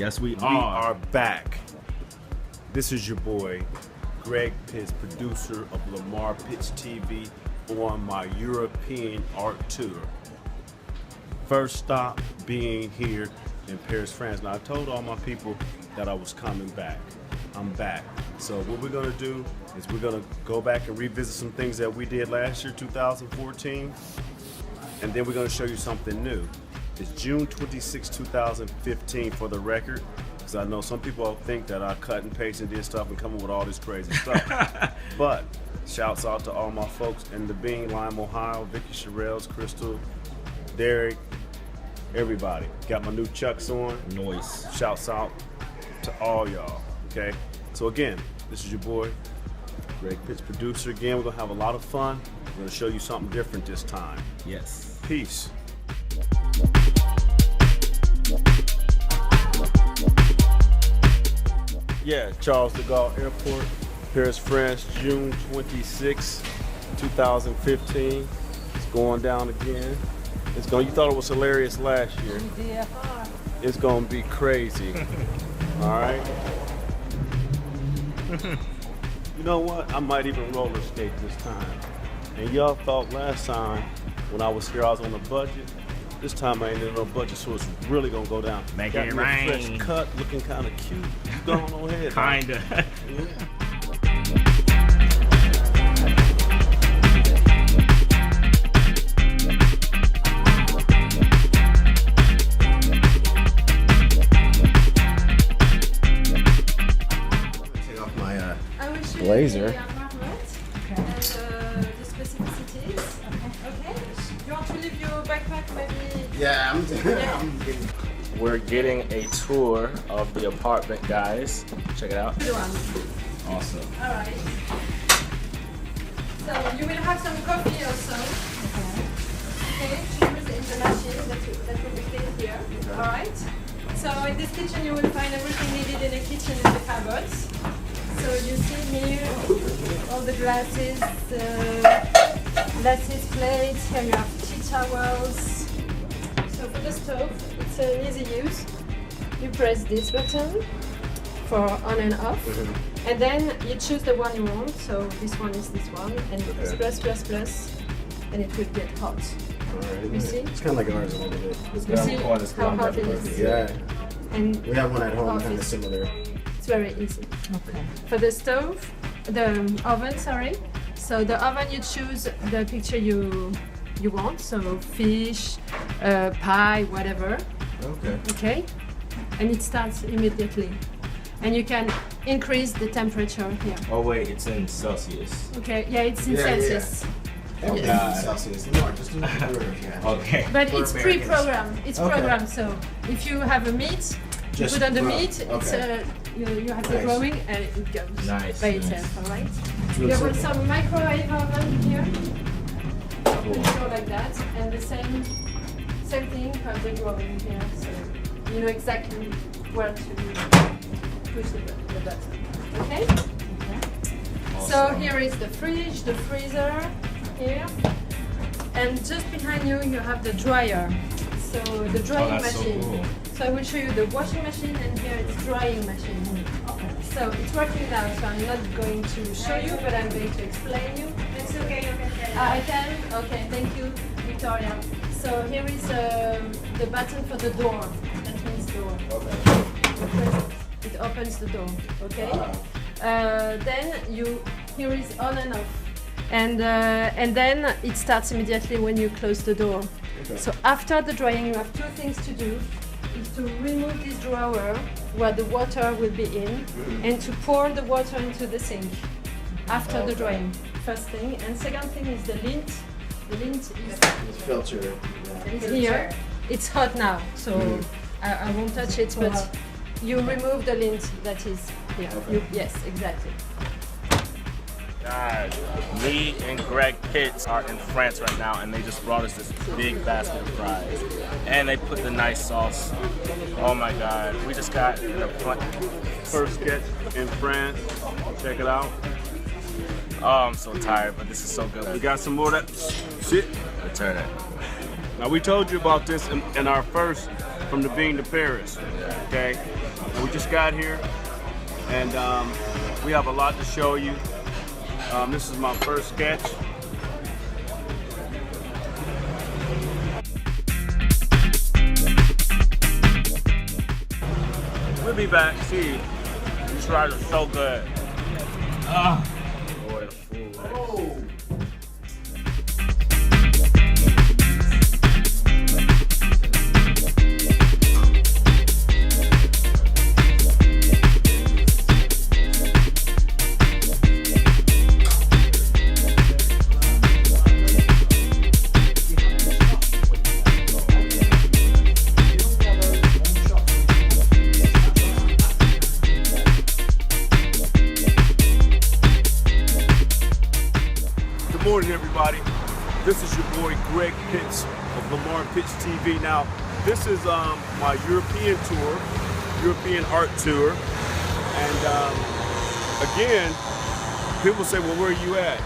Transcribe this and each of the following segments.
Yes, we We are back. This is your boy, Greg Pitts, producer of Lamar Pitts TV on my European art tour. First stop being here in Paris, France. Now, I told all my people that I was coming back. I'm back. So what we're gonna do is we're gonna go back and revisit some things that we did last year, 2014, and then we're gonna show you something new. It's June 26, 2015 for the record, because I know some people think that I cut and paste and did stuff and come up with all this crazy stuff. But shouts out to all my folks in the Bean, Lime, Ohio, Vicky Sherrills, Crystal, Derek, everybody. Got my new Chucks on. Noise. Shouts out to all y'all, okay? So again, this is your boy, Greg Pitts, producer. Again, we're gonna have a lot of fun. We're gonna show you something different this time. Yes. Peace. Yeah, Charles de Gaulle Airport, Paris, France, June 26, 2015. It's going down again. It's going. You thought it was hilarious last year. It's going to be crazy. All right. You know what? I might even roller skate this time. And y'all thought last time when I was here I was on a budget. This time I ain't in no budget, so it's really gonna go down. Make Got it me a rain. fresh cut, looking kind of cute. Go on ahead. man. Kinda. Yeah. Take off my I will show blazer. you the apartment and the specificities. Okay. You want to leave your backpack maybe? Yeah, I'm We're getting a tour of the apartment, guys. Check it out. Good one. Awesome. All right. So you will have some coffee also. Okay. Choose in the machine that will be filled here. All right. So in this kitchen you will find everything needed in a kitchen in the cupboards. So you see here all the glasses, plates. Here you have tea towels. So for the stove, it's an easy use. You press this button for on and off, and then you choose the one you want. So this one is this one, and you press plus plus plus, and it will get hot. You see? It's kind of like ours a little bit. You see how hot it is? Yeah, And we have one at home, kind of Office. similar. it's very easy. Okay. For the stove, the oven, sorry. So the oven, you choose the picture you want. So fish, pie, whatever. Okay. Okay. And it starts immediately. And you can increase the temperature here. Oh wait, it's in Celsius. Okay. Yeah, it's in Yeah, yeah. Celsius. Oh, God. Celsius. No, just do it. Yeah. Okay. But For it's Americans. pre-programmed. It's Okay. programmed. So if you have a meat, you Just put on the grow. meat. It's Okay. you have the Nice. growing and it goes Nice, by nice. itself. All right. really You have simple. some microwave oven here. Cool. Go like that, and the same thing for the growing here. So you know exactly where to push the button. Okay. So here is the fridge, the freezer here, and just behind you you have the dryer. So the drying Oh, that's so machine. cool. So I will show you the washing machine, and here it's drying machine. So it's working now, so I'm not going to show you, but I'm going to explain you. It's okay, you can carry I can? Okay, thank you, Victoria. So here is the button for the door. That means door. You press it, it opens the door, okay? Then here is on and off. And then it starts immediately when you close the door. Okay. So after the drying, you have two things to do. Is to remove this drawer where the water will be in, and to pour the water into the sink after the drying. First thing, and second thing is the lint. The lint This filter. is here. It's hot now, so I won't touch it, but you remove the lint that is here. Yes, exactly. Guys, me and Greg Pitts are in France right now, and they just brought us this big basket of fries. And they put the nice sauce. Oh my God, we just got the First sketch in France. Check it out. Oh, I'm so tired, but this is so good. We got some more of that shit. Return it. Now we told you about this in our first from the bean to Paris. Okay, we just got here, and we have a lot to show you. This is my first sketch. We'll be back. See, these fries are so good. Boy, the food. Oh. Good morning, everybody. This is your boy Greg Pitts of Lamar Pitts TV. Now, this is my European tour, European art tour. And again, people say, well, where are you at?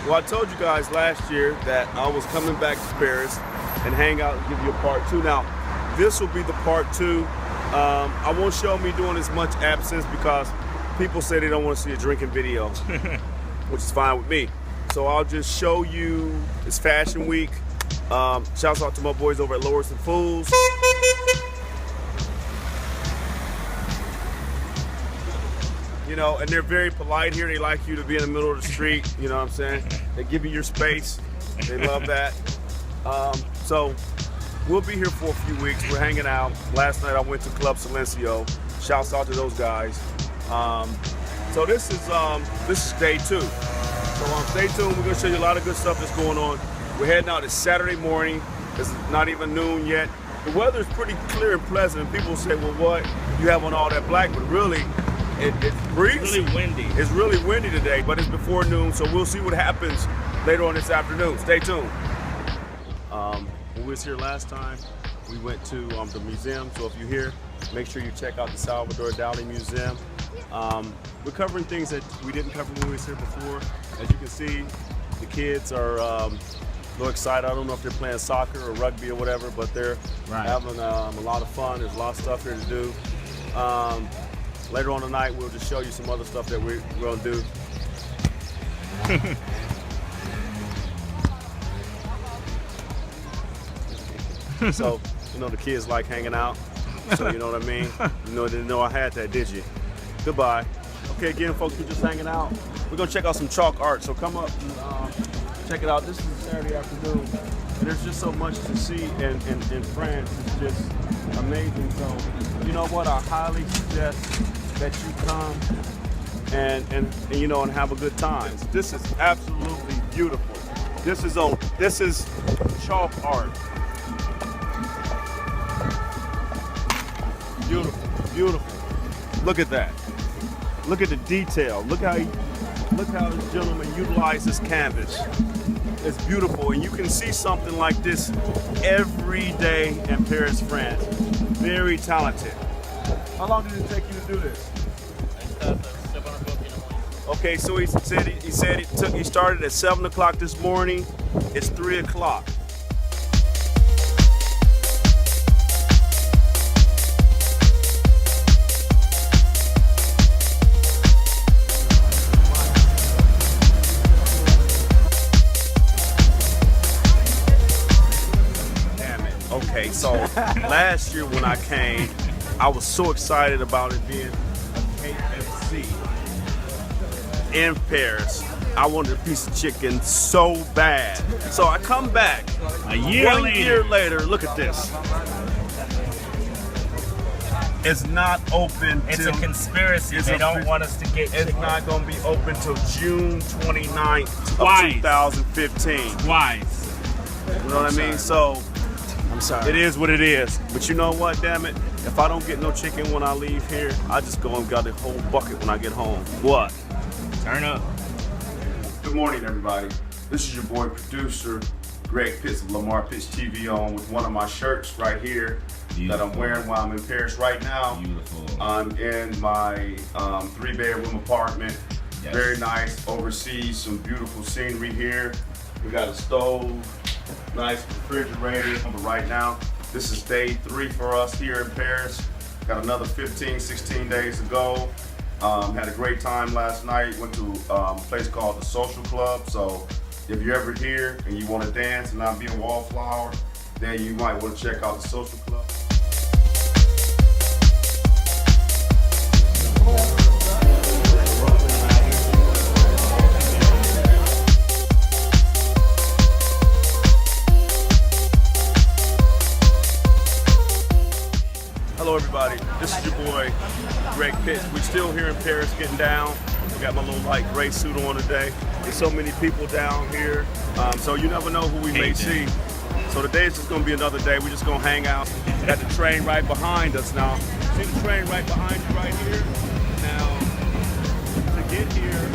Well, I told you guys last year that I was coming back to Paris and hang out and give you a part 2. Now, this will be the part 2. I won't show me doing as much absence because people say they don't want to see a drinking video, which is fine with me. So I'll just show you, it's Fashion Week. Shouts out to my boys over at Lords and Fools. You know, and they're very polite here. They like you to be in the middle of the street, you know what I'm saying? They give you your space. They love that. So we'll be here for a few weeks. We're hanging out. Last night I went to Club Silencio. Shouts out to those guys. So this is day 2. So stay tuned. We're gonna show you a lot of good stuff that's going on. We're heading out. It's Saturday morning. It's not even noon yet. The weather is pretty clear and pleasant. And people say, well, what? You have on all that black, but really, it's breezy. It's really windy. It's really windy today, but it's before noon, so we'll see what happens later on this afternoon. Stay tuned. When we was here last time, we went to the museum. So if you're here, make sure you check out the Salvador Dali Museum. We're covering things that we didn't cover when we was here before. As you can see, the kids are a little excited. I don't know if they're playing soccer or rugby or whatever, but they're having a lot of fun. There's a lot of stuff here to do. Later on tonight, we'll just show you some other stuff that we're going to do. So, you know, the kids like hanging out. So, you know what I mean? You know, didn't know I had that, did you? Goodbye. Okay, again, folks, we're just hanging out. We're going to check out some chalk art. So come up and check it out. This is Saturday afternoon. And there's just so much to see in France. It's just amazing. So, you know what? I highly suggest that you come and you know, and have a good time. This is absolutely beautiful. This is chalk art. Beautiful, beautiful. Look at that. Look at the detail. Look how this gentleman utilized this canvas. It's beautiful, and you can see something like this every day in Paris, France. Very talented. How long did it take you to do this? Okay, so he started at 7 o'clock this morning. It's 3 o'clock. Okay, so last year when I came, I was so excited about it being a KFC in Paris. I wanted a piece of chicken so bad. So I come back a year one later. year later, look at this. It's not open. It's a conspiracy. They don't want us to get It's chicken. not going to be open till June 29th Twice. of 2015. Twice. You know what I mean? So I'm sorry. it is what it is. But you know what, damn it? If I don't get no chicken when I leave here, I just go and got a whole bucket when I get home. What? Turn up. Good morning, everybody. This is your boy, producer, Greg Pitts of Lamar Pitts TV on with one of my shirts right here that I'm wearing while I'm in Paris right now. Beautiful. I'm in my 3-bedroom apartment. Yes. Very nice. Overseas, some beautiful scenery here. We got a stove, nice refrigerator. But right now, This is day 3 for us here in Paris. Got another 15, 16 days to go. Had a great time last night. Went to a place called the Social Club. So if you're ever here and you want to dance and not be a wallflower, then you might want to check out the Social Club. Hello everybody, this is your boy, Greg Pitts. We're still here in Paris getting down. We got my little light gray suit on today. There's so many people down here, so you never know who we may see. So today is just gonna be another day. We're just gonna hang out. Got the train right behind us now. See the train right behind you right here? Now, to get here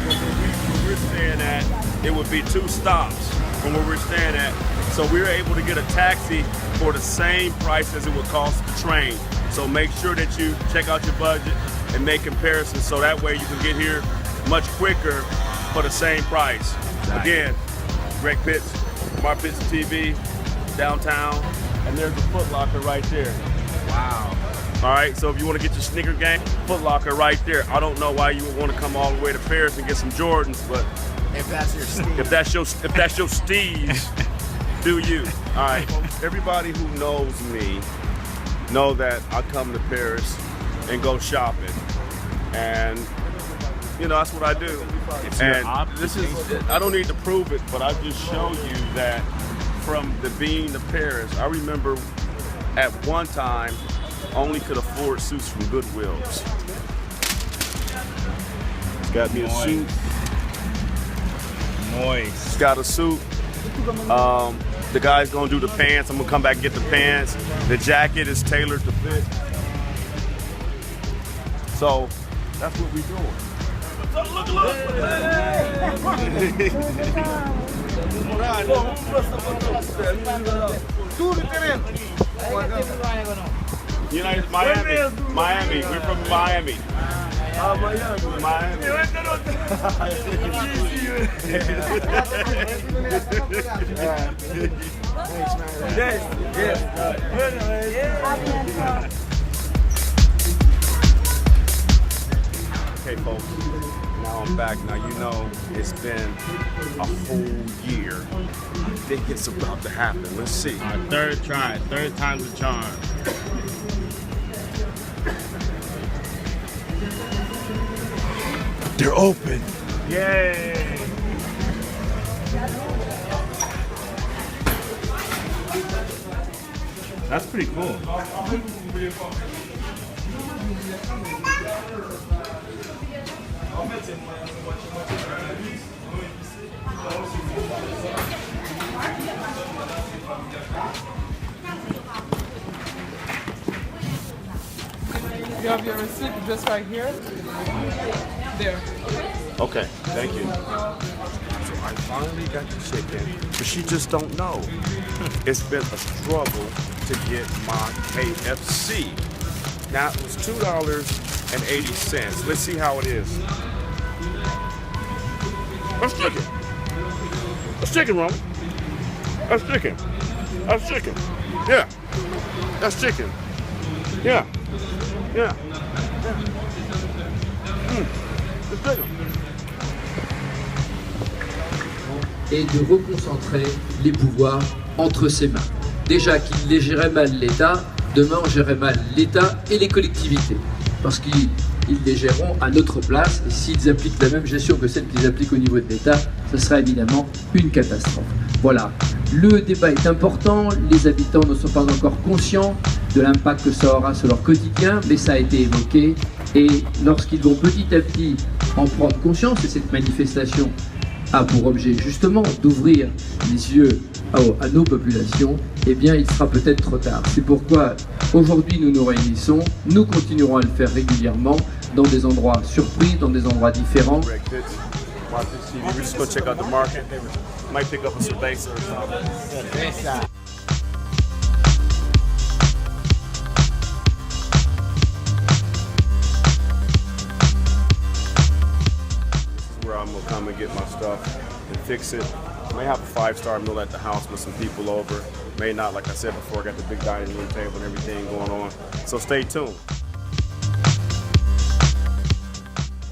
from where we're staying at, it would be 2 stops from where we're staying at. So we were able to get a taxi for the same price as it would cost the train. So make sure that you check out your budget and make comparisons so that way you can get here much quicker for the same price. Again, Greg Pitts, Lamar Pitts TV, downtown, and there's a Foot Locker right there. Wow. All right, so if you want to get your sneaker game, Foot Locker right there. I don't know why you would want to come all the way to Paris and get some Jordans, but If that's your Steve. if that's your steez, do you. All right, everybody who knows me know that I come to Paris and go shopping, and you know that's what I do. And this is, I don't need to prove it, but I just show you that from the being to Paris, I remember at one time only could afford suits from Goodwills. It's got me a suit. Moist. It's got a suit. The guy's gonna do the pants. I'm gonna come back and get the pants. The jacket is tailored to fit. So that's what we doing. Look. United Miami. We're from Miami. Miami. Okay, folks. Now I'm back. Now you know it's been a whole year. I think it's about to happen. Let's see. Our third try, third time's a charm. They're open. Yay! That's pretty cool. You have your receipt just right here. There. Okay, thank you. So I finally got the chicken, but she just don't know. It's been a struggle to get my KFC. Now it was $2.80. Let's see how it is. That's chicken. That's chicken, Roman. That's chicken. That's chicken. Yeah. That's chicken. Yeah. Yeah. It's chicken. Et de reconcentrer les pouvoirs entre ses mains. Déjà qu'il les gérait mal l'État, demain on gérait mal l'État et les collectivités. Parce qu'ils les géreront à notre place, et s'ils appliquent la même gestion que celle qu'ils appliquent au niveau de l'État, ce sera évidemment une catastrophe. Voilà, le débat est important, les habitants ne sont pas encore conscients de l'impact que ça aura sur leur quotidien, mais ça a été évoqué, et lorsqu'ils vont petit à petit en prendre conscience, et cette manifestation a pour objet justement d'ouvrir les yeux à nos populations, eh bien il sera peut-être trop tard. C'est pourquoi aujourd'hui nous nous réunissons, nous continuerons à le faire régulièrement dans des endroits surpris, dans des endroits différents. We're just gonna check out the market. Might pick up a cerveza or something. Where I'm gonna come and get my stuff and fix it. I may have a 5-star meal at the house with some people over. may not. Like I said before, I got the big dining room table and everything going on. So stay tuned.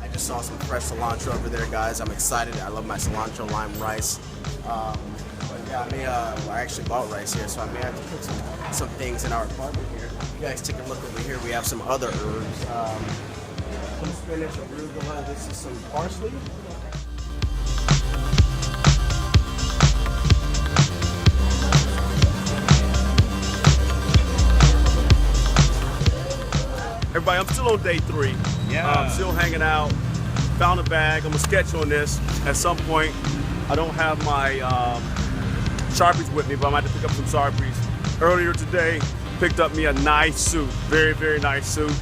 I just saw some fresh cilantro over there, guys. I'm excited. I love my cilantro lime rice. But yeah, I actually bought rice here, so I may have to put some things in our apartment here. You guys take a look over here. We have some other herbs. Some spinach, arugula. This is some parsley. Everybody, I'm still on day 3. Yeah. I'm still hanging out. Found a bag. I'm gonna sketch on this at some point. I don't have my Sharpies with me, but I might have to pick up some Sharpies. Earlier today, picked up me a nice suit. Very, very nice suit.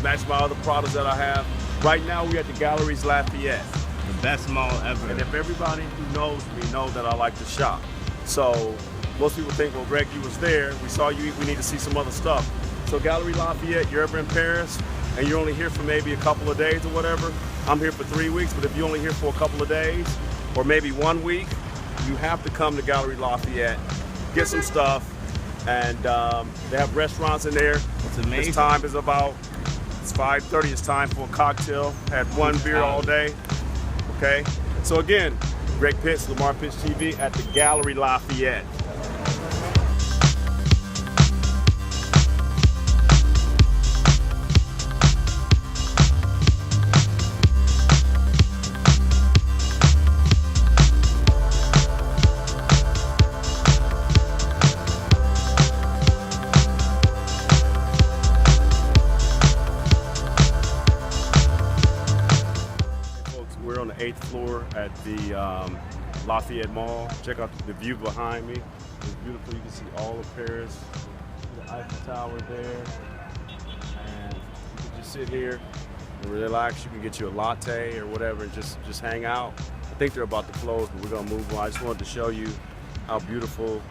Match my other products that I have. Right now, we're at the Galleries Lafayette. The best mall ever. And if everybody who knows me know that I like to shop. So most people think, well, Greg, you was there. We saw you. We need to see some other stuff. So Gallery Lafayette, you're ever in Paris and you're only here for maybe a couple of days or whatever, I'm here for 3 weeks, but if you're only here for a couple of days or maybe 1 week, you have to come to Gallery Lafayette, get some stuff, and they have restaurants in there. It's amazing. This time is about, it's 5:30, it's time for a cocktail. Had one beer all day, okay? So again, Greg Pitts, Lamar Pitts TV at the Gallery Lafayette. We're on the 8th floor at the Lafayette Mall. Check out the view behind me. It's beautiful. You can see all of Paris. The Eiffel Tower there. And you can just sit here and relax. You can get you a latte or whatever and just hang out. I think they're about to close, but we're gonna move on. I just wanted to show you how beautiful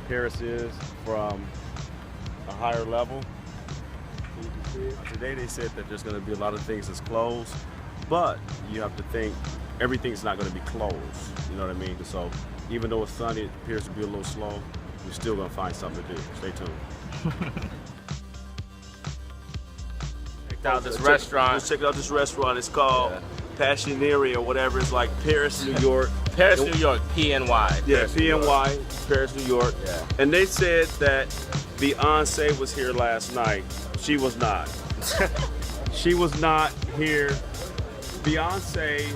Paris is from a higher level. So you can see it. Today they said that there's gonna be a lot of things that's closed. But you have to think everything's not going to be closed. You know what I mean? So even though it's sunny, it appears to be a little slow. We're still going to find something to do. Stay tuned. Checked out this restaurant. Let's check out this restaurant. It's called Passioneria or whatever. It's like Paris, New York. Paris, New York, PNY. Yeah, Paris, New York. PNY, Paris, New York. Yeah. And they said that Beyonce was here last night. She was not. She was not here. Beyonce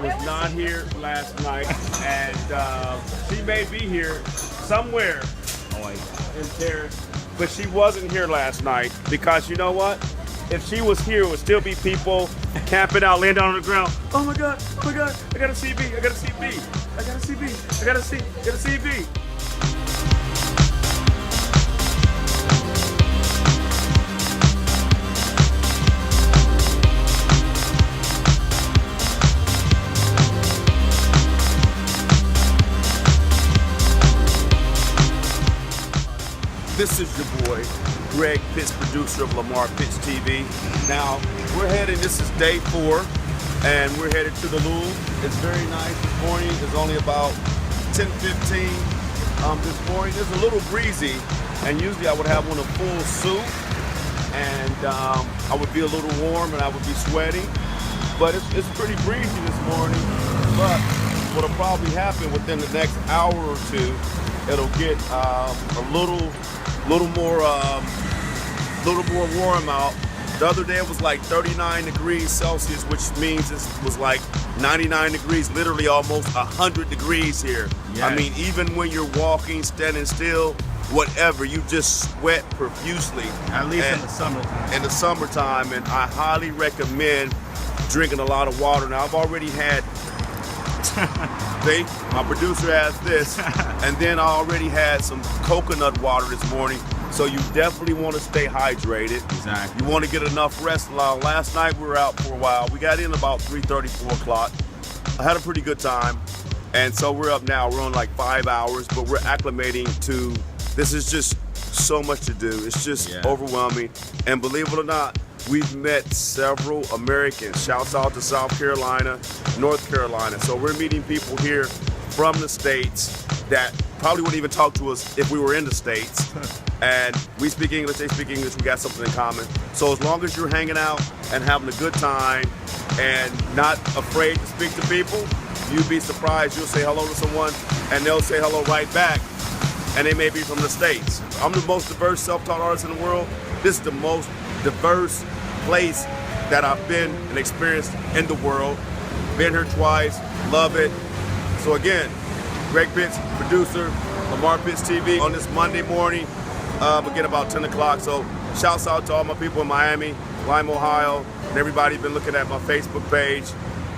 was not here last night, and she may be here somewhere in Paris, but she wasn't here last night because you know what? If she was here, it would still be people camping out, laying down on the ground. Oh my God, I got a CB, I got a CB, I got a CB, I got a CB. This is your boy, Greg Pitts, producer of Lamar Pitts TV. Now, we're heading, this is day 4, and we're headed to the Louvre. It's very nice. This morning is only about 10:15 this morning. It's a little breezy, and usually I would have on a full suit, and I would be a little warm and I would be sweaty. But it's pretty breezy this morning. But what'll probably happen within the next hour or two, it'll get a little more warm out. The other day it was like 39 degrees Celsius, which means it was like 99 degrees, literally almost 100 degrees here. Yes. I mean, even when you're walking, standing still, whatever, you just sweat profusely. At least in the summertime. In the summertime, and I highly recommend drinking a lot of water. Now, I've already had, see, my producer has this, and then I already had some coconut water this morning. So you definitely want to stay hydrated. Exactly. You want to get enough rest. Last night we were out for a while. We got in about 3:30, 4 o'clock. I had a pretty good time. And so we're up now. We're on like 5 hours, but we're acclimating to, this is just so much to do. It's just overwhelming. And believe it or not, we've met several Americans. Shouts out to South Carolina, North Carolina. So we're meeting people here from the States that probably wouldn't even talk to us if we were in the States. And we speak English, they speak English, we got something in common. So as long as you're hanging out and having a good time and not afraid to speak to people, you'd be surprised. You'll say hello to someone and they'll say hello right back. And they may be from the States. I'm the most diverse self-taught artist in the world. This is the most diverse place that I've been and experienced in the world. Been here twice, love it. So again, Greg Pitts, producer, Lamar Pitts TV on this Monday morning, again about 10 o'clock. So shouts out to all my people in Miami, Lime, Ohio, and everybody been looking at my Facebook page.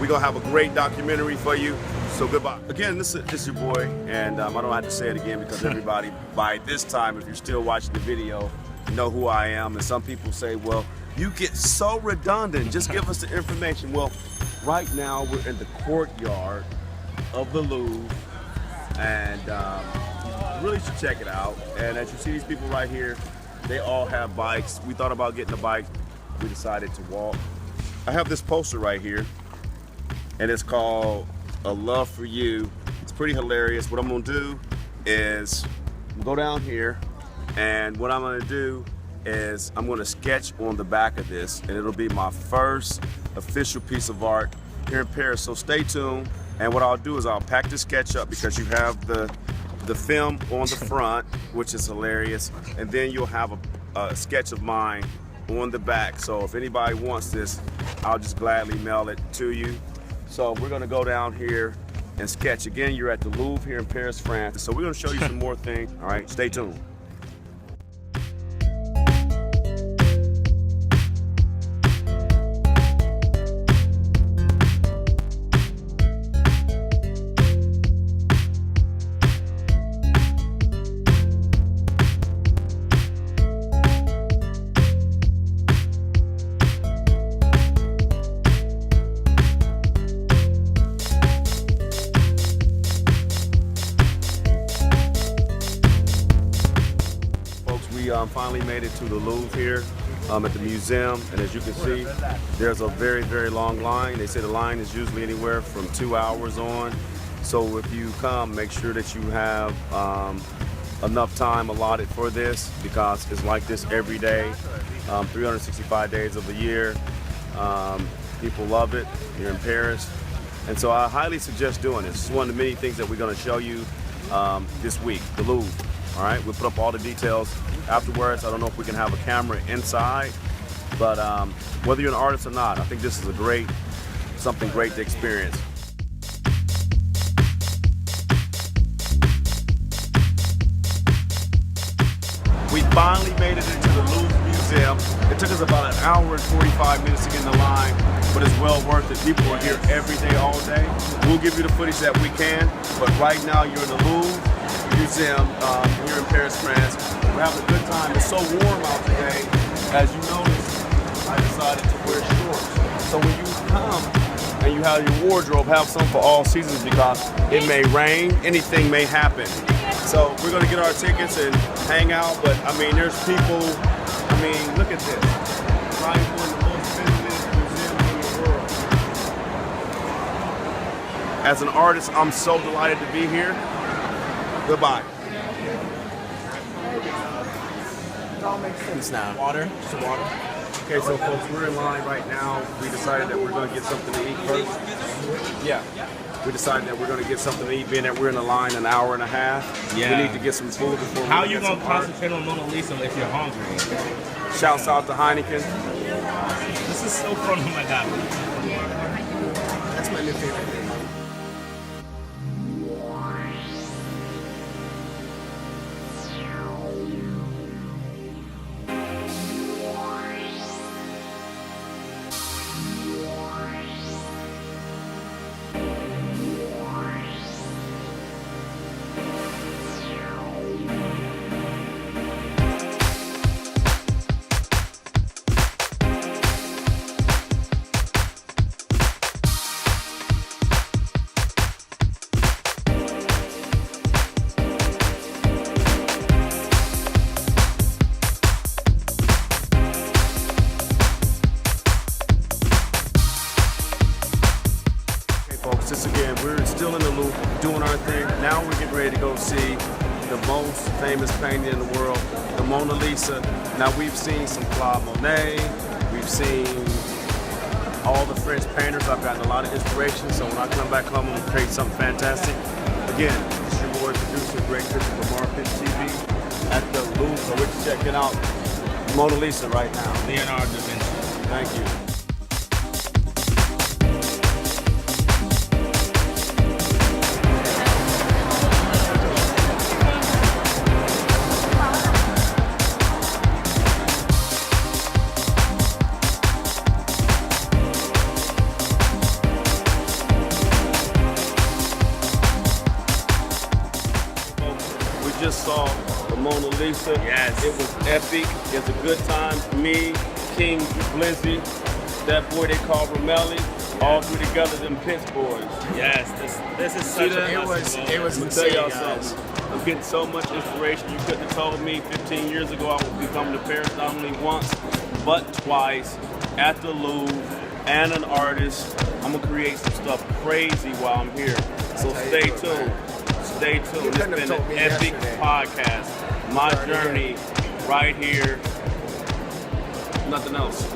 We're gonna have a great documentary for you. So goodbye. Again, this is your boy, and I don't have to say it again because everybody by this time, if you're still watching the video, know who I am. And some people say, well, you get so redundant, just give us the information. Well, right now we're in the courtyard of the Louvre, and you really should check it out. And as you see these people right here, they all have bikes. We thought about getting a bike, we decided to walk. I have this poster right here, and it's called A Love for You. It's pretty hilarious. What I'm gonna do is go down here, and what I'm gonna do is I'm gonna sketch on the back of this, and it'll be my first official piece of art here in Paris. So stay tuned, and what I'll do is I'll pack the sketch up because you have the film on the front, which is hilarious, and then you'll have a sketch of mine on the back. So if anybody wants this, I'll just gladly mail it to you. So we're gonna go down here and sketch. Again, you're at the Louvre here in Paris, France. So we're gonna show you some more things. All right, stay tuned. We finally made it to the Louvre here at the museum, and as you can see, there's a very, very long line. They say the line is usually anywhere from 2 hours on. So if you come, make sure that you have enough time allotted for this, because it's like this every day, 365 days of the year. People love it here in Paris, and so I highly suggest doing this. It's one of the many things that we're going to show you this week, the Louvre. All right, we'll put up all the details afterwards. I don't know if we can have a camera inside, but whether you're an artist or not, I think this is something great to experience. We finally made it into the Louvre Museum. It took us about an hour and 45 minutes to get in the line, but it's well worth it. People are here every day, all day. We'll give you the footage that we can, but right now you're in the Louvre Museum here in Paris, France. We're having a good time. It's so warm out today. As you notice, I decided to wear shorts. So when you come and you have your wardrobe, have some for all seasons, because it may rain, anything may happen. So we're gonna get our tickets and hang out, but I mean, there's people, I mean, look at this. Probably one of the most visited museums in the world. As an artist, I'm so delighted to be here. Goodbye. It all makes sense now. Water, just water. Okay, so folks, we're in line right now. We decided that we're going to get something to eat first. Yeah. We decided that we're going to get something to eat, being that we're in a line an hour and a half. Yeah. We need to get some food before How we you get gonna some art. concentrate on Mona Lisa if you're hungry? Shouts out to Heineken. This is so fun, oh my god. That's my new favorite thing. just again, we're still in the loop, doing our thing. Now we're getting ready to go see the most famous painting in the world, the Mona Lisa. Now we've seen some Claude Monet, we've seen all the French painters. I've gotten a lot of inspiration, so when I come back home, I'm gonna create something fantastic. Again, this is your boy, producer, Greg Pitts of Lamar Pitts TV at the Louvre. So we're checking out Mona Lisa right now. Leonardo da Vinci. Thank you. Just saw the Mona Lisa. Yes. It was epic. It's a good time. Me, King Blizzy, that boy they call Romelli, all three together, them Pitts boys. Yes, this is such a It was Let me tell insane, y'all guys. something. I'm getting so much inspiration. You couldn't have told me 15 years ago I would be coming to Paris not only once, but twice at the Louvre and an artist. I'm gonna create some stuff crazy while I'm here. So stay tuned. Stay tuned. It's couldn't have been told an me epic yesterday. podcast. My journey right here. Nothing else.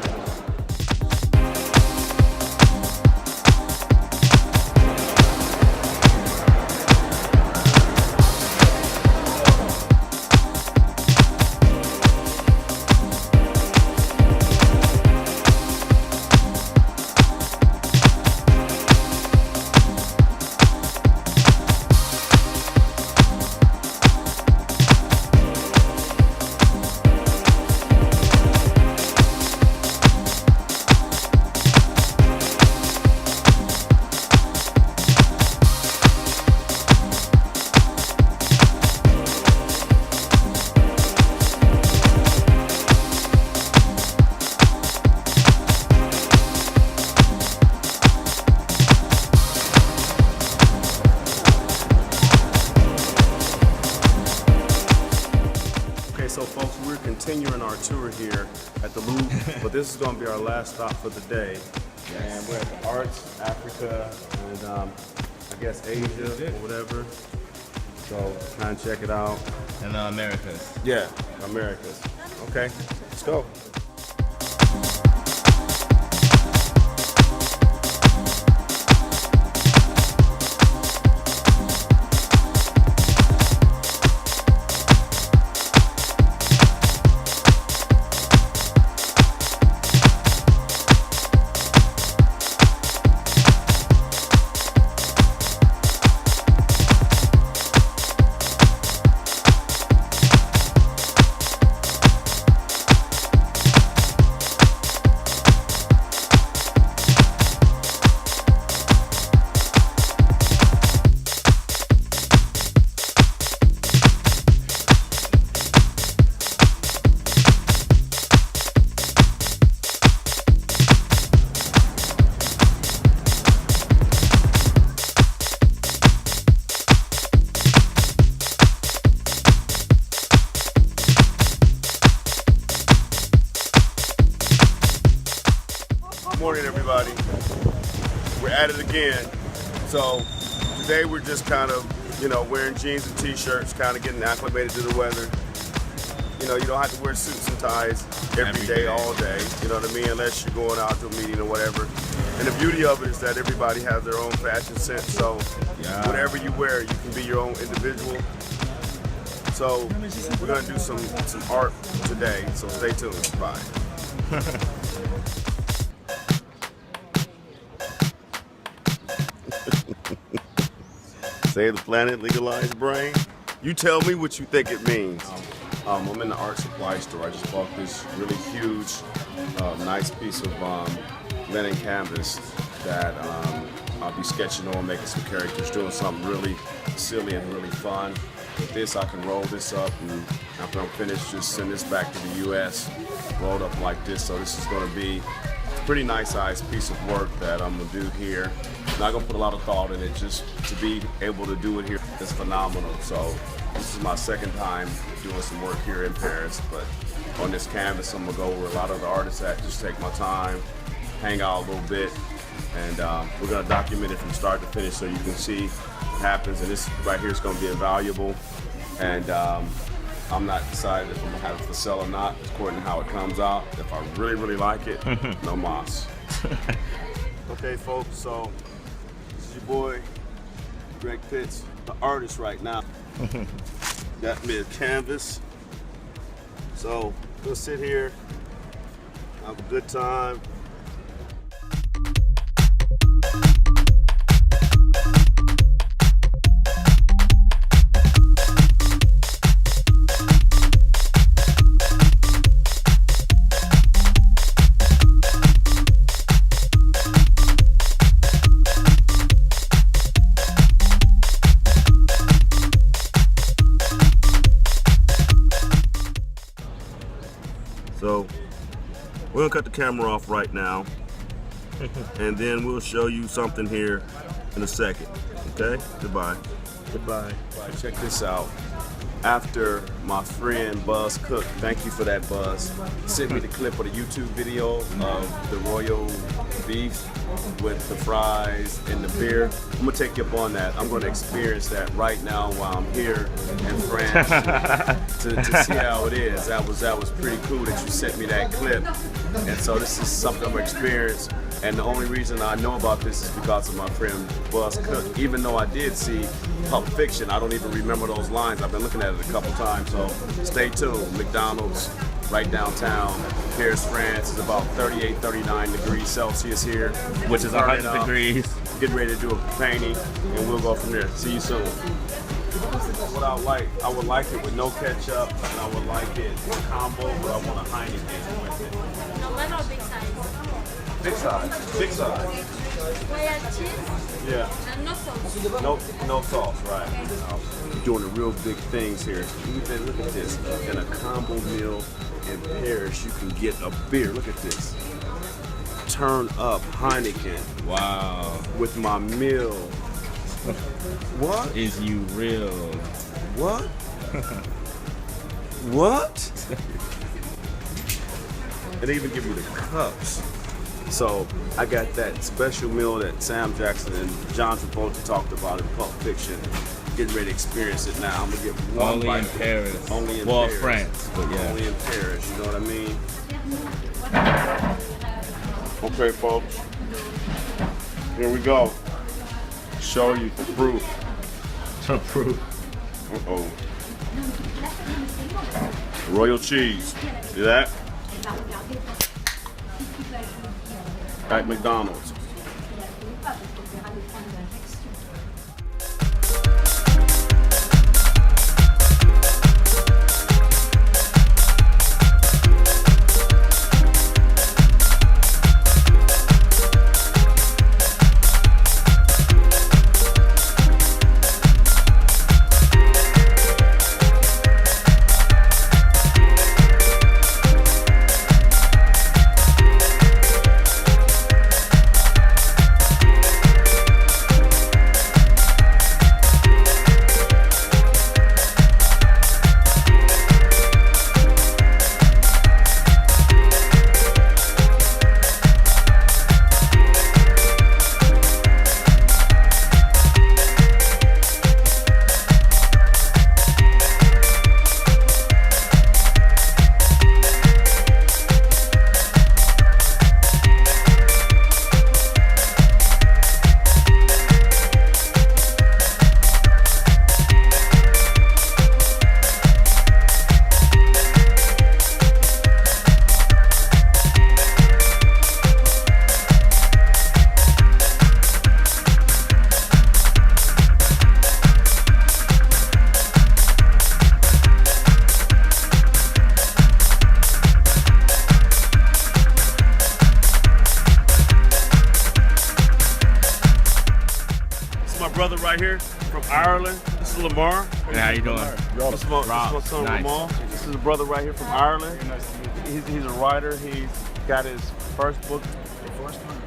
So folks, we're continuing our tour here at the Louvre, but this is going to be our last stop for the day. And we're at the Arts, Africa, and I guess Asia or whatever. So kind of check it out. And the Americas. Yeah, Americas. Okay, let's go. Morning, everybody. We're at it again. So today we're just kind of, wearing jeans and t-shirts, kind of getting acclimated to the weather. You don't have to wear suits and ties every day, all day. You know what I mean? Unless you're going out to a meeting or whatever. And the beauty of it is that everybody has their own fashion sense. So whatever you wear, you can be your own individual. So we're gonna do some art today. So stay tuned. Bye. Save the planet, legalize brain. You tell me what you think it means. I'm in the art supply store. I just bought this really huge, nice piece of linen canvas that I'll be sketching on, making some characters, doing something really silly and really fun. With this, I can roll this up, and after I'm finished, just send this back to the U.S. rolled up like this. So this is going to be a pretty nice sized piece of work that I'm going to do here. Not going to put a lot of thought in it, just to be able to do it here is phenomenal. So this is my second time doing some work here in Paris, but on this canvas, I'm going to go where a lot of the artists at, just take my time, hang out a little bit, And we're gonna document it from start to finish so you can see what happens. And this right here is gonna be invaluable. And I'm not decided if I'm gonna have it for sale or not, according to how it comes out. If I really, really like it, no mas. Okay, folks, so this is your boy, Greg Pitts, the artist right now. Got me a canvas. So we'll sit here, have a good time. So we're gonna cut the camera off right now, and then we'll show you something here in a second. Okay? Goodbye. Goodbye. Check this out. After my friend Buzz Cook, thank you for that, Buzz, sent me the clip of the YouTube video of the royal beef with the fries and the beer. I'm gonna take you up on that. I'm gonna experience that right now while I'm here in France to see how it is. That was pretty cool that you sent me that clip. And so this is something I'm gonna experience. And the only reason I know about this is because of my friend Buzz Cook. Even though I did see Pulp Fiction, I don't even remember those lines. I've been looking at it a couple times, so stay tuned. McDonald's, right downtown, Paris, France. It's about 38, 39 degrees Celsius here. Which is 100 degrees. Getting ready to do a painting, and we'll go from there. See you soon. What I would like it with no ketchup, and I would like it combo, but I want a Heineken with it. Normal or big size? Big size. Big size. Royal cheese Yeah. and no sauce. No sauce, right. You're doing the real big things here. Even look at this. In a combo meal in Paris, you can get a beer. Look at this. Turn up Heineken. Wow. With my meal. What? Is you real? What? What? And they even give you the cups. So I got that special meal that Sam Jackson and John Travolta talked about in Pulp Fiction. Getting ready to experience it now. I'm gonna get one Only bite in of it. Paris. Only in well, Paris. France, but yeah. Only in Paris. You know what I mean? Okay, folks. Here we go. Show you the proof. To prove. Uh-oh. Royal cheese. See that? At McDonald's. Brother right here from Ireland. This is Lamar. Hey, how you doing? This is my son Nice. Lamar. This is a brother right here from Ireland. He's a writer. He's got his first book. The first one.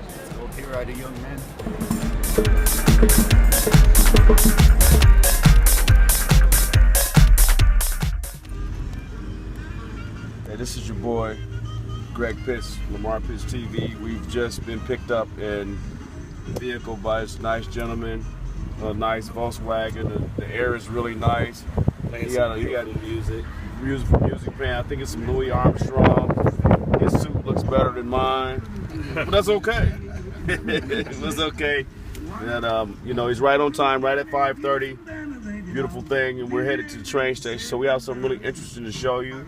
It's called Here I the Young Man. Hey, this is your boy, Greg Pitts, Lamar Pitts TV. We've just been picked up in the vehicle by this nice gentleman, a nice Volkswagen. The air is really nice. He got the music playing. I think it's some Louis Armstrong. His suit looks better than mine, but that's okay. It was okay. And you know, he's right on time, right at 5:30. Beautiful thing, and we're headed to the train station. So we have something really interesting to show you.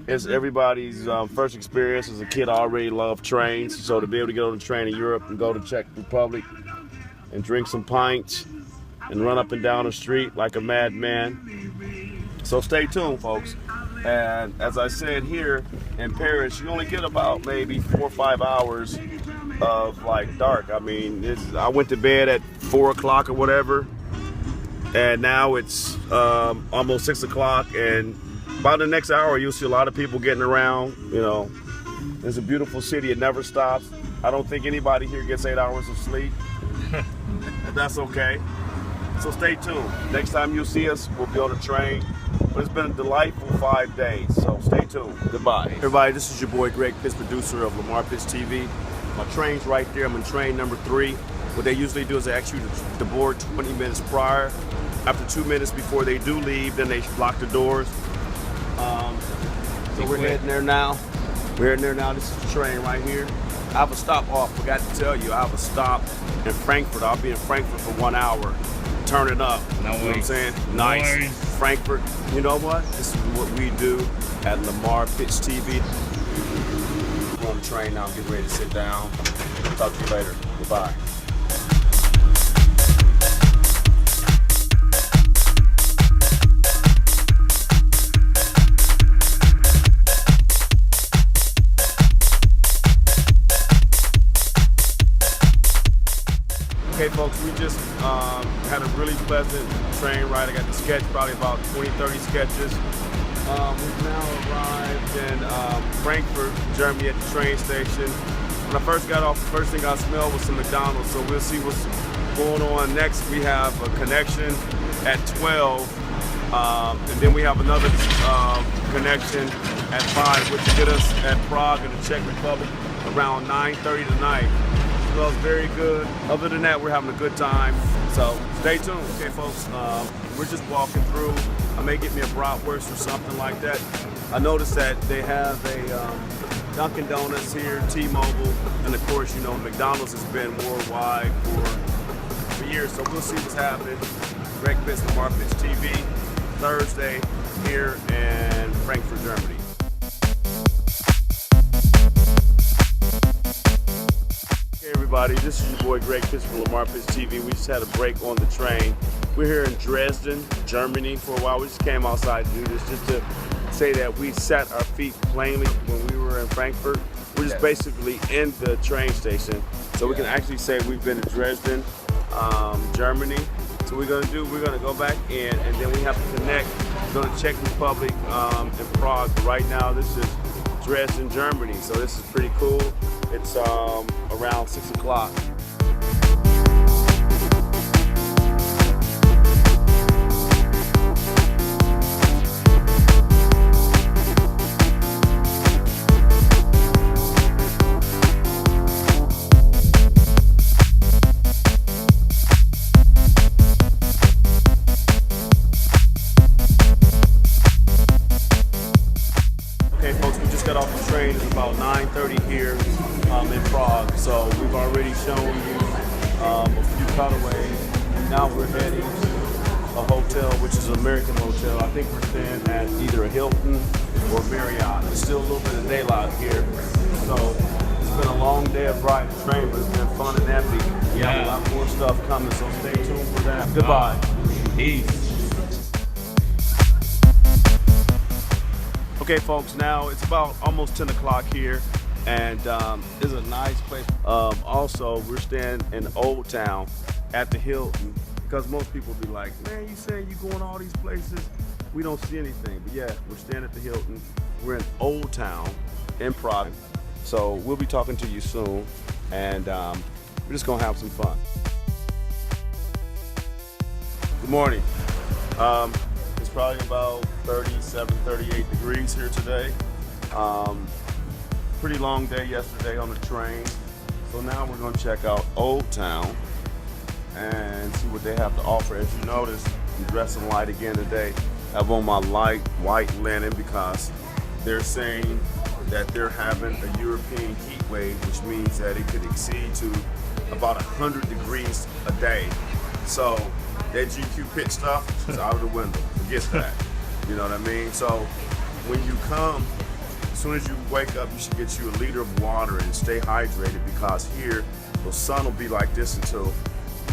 It's everybody's first experience. As a kid, I already loved trains. So to be able to get on the train in Europe and go to Czech Republic and drink some pints and run up and down the street like a madman. So stay tuned, folks. And as I said, here in Paris, you only get about maybe 4 or 5 hours of like dark. I mean, I went to bed at 4 o'clock or whatever, and now it's almost 6 o'clock, and about the next hour you'll see a lot of people getting around. You know, it's a beautiful city. It never stops. I don't think anybody here gets 8 hours of sleep. But that's okay. So stay tuned. Next time you see us, we'll be on the train. But it's been a delightful 5 days, so stay tuned. Goodbye. Everybody, this is your boy Greg Pitts, producer of Lamar Pitts TV. My train's right there. I'm in train number 3. What they usually do is they ask you to board 20 minutes prior. After 2 minutes before they do leave, then they lock the doors. So we're heading there now. We're heading there now. This is the train right here. I have a stop off. Forgot to tell you, I have a stop in Frankfurt. I'll be in Frankfurt for 1 hour. Turn it up. You know what I'm saying? Nice. Frankfurt. You know what? This is what we do at Lamar Pitts TV. I'm on the train now. I'm getting ready to sit down. Talk to you later. Goodbye. Okay, folks, we just had a really pleasant train ride. I got the sketch, probably about 20, 30 sketches. We've now arrived in Frankfurt, Germany at the train station. When I first got off, the first thing I smelled was some McDonald's, so we'll see what's going on next. We have a connection at 12, and then we have another connection at 5, which will get us at Prague in the Czech Republic around 9:30 tonight. Smells very good. Other than that, we're having a good time. So stay tuned. Okay, folks, we're just walking through. I may get me a bratwurst or something like that. I noticed that they have a Dunkin' Donuts here, T-Mobile, and of course, you know, McDonald's has been worldwide for years. So we'll see what's happening. Greg Pitts, Lamar Pitts TV, Thursday here in Frankfurt, Germany. Everybody, this is your boy Greg Pitts from Lamar Pitts TV. We just had a break on the train. We're here in Dresden, Germany for a while. We just came outside to do this just to say that we sat our feet plainly when we were in Frankfurt. We're just basically in the train station. So we can actually say we've been to Dresden, Germany. So we're gonna go back in, and then we have to connect. We're going to Czech Republic and Prague. But right now, this is Dresden, Germany. So this is pretty cool. It's around 6 o'clock. Okay, folks, we just got off the train. It's about 9:30 here in Prague. So we've already shown you a few cutaways. Now we're heading to a hotel, which is an American hotel. I think we're staying at either a Hilton or Marriott. There's still a little bit of daylight here. So it's been a long day of riding the train, but it's been fun and epic. We have a lot more stuff coming, so stay tuned for that. Goodbye. Peace. Okay, folks, now it's about almost 10 o'clock here, and it's a nice place. Also, we're staying in Old Town at the Hilton, because most people be like, man, you saying you going all these places? We don't see anything. But yeah, we're staying at the Hilton. We're in Old Town in Prague. So we'll be talking to you soon, and we're just gonna have some fun. Good morning. It's probably about 37, 38 degrees here today. pretty long day yesterday on the train. So now we're gonna check out Old Town and see what they have to offer. As you notice, I'm dressing light again today. I have on my light white linen because they're saying that they're having a European heat wave, which means that it could exceed to about 100 degrees a day. So that GQ pit stuff is out of the window. Forget that. You know what I mean? So when you come, as soon as you wake up, you should get you a liter of water and stay hydrated, because here the sun will be like this until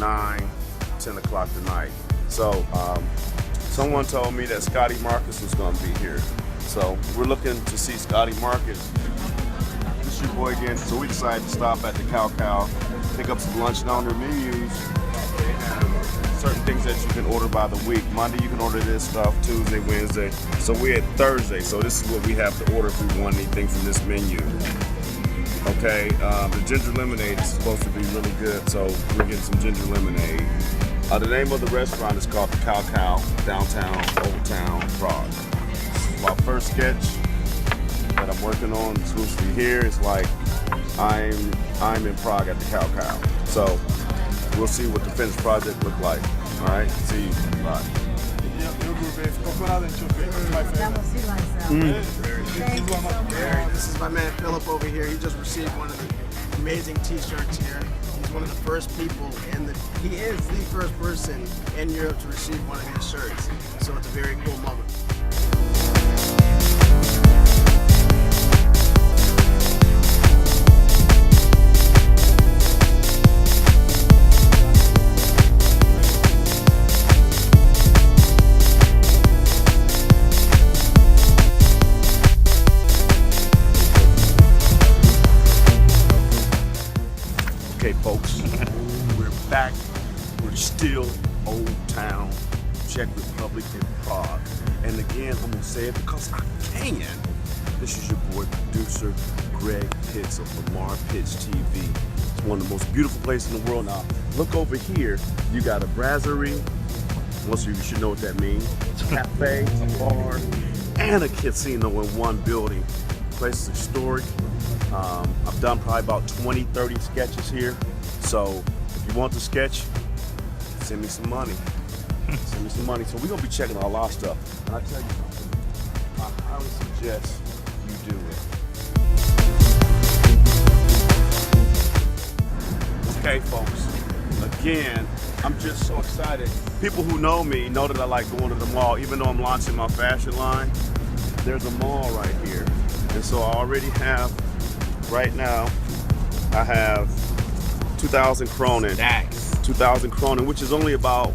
9, 10 o'clock tonight. So someone told me that Scotty Marcus was going to be here. So we're looking to see Scotty Marcus. This is your boy again. So we decided to stop at the Cow Cow, pick up some lunch. And on their menus, they have certain things that you can order by the week. Monday you can order this stuff, Tuesday, Wednesday. So we're at Thursday. So this is what we have to order if we want anything from this menu. Okay, the ginger lemonade is supposed to be really good, so we're getting some ginger lemonade. The name of the restaurant is called the Cow Cow, downtown Old Town, Prague. My first sketch that I'm working on exclusively here is like I'm in Prague at the Cow Cow. So we'll see what the finished project look like. All right, see you. Bye. This is my man Philip over here. He just received one of the amazing t-shirts here. He's one of the first people he is the first person in Europe to receive one of these shirts. So it's a very cool moment. Okay, folks, we're back. We're still Old Town, Czech Republic in Prague. And again, I'm gonna say it because I can. This is your boy, producer Greg Pitts of Lamar Pitts TV. It's one of the most beautiful places in the world. Now, look over here. You got a brasserie. Most of you should know what that means. It's a cafe, a bar, and a casino in one building. The place is historic. I've done probably about 20, 30 sketches here. So if you want to sketch, send me some money. Send me some money. So we're gonna be checking out a lot of stuff. And I tell you something, I highly suggest you do it. Okay, folks. Again, I'm just so excited. People who know me know that I like going to the mall. Even though I'm launching my fashion line, there's a mall right here. And so I already have, right now, I have 2,000 kronen. 2,000 kronen, which is only about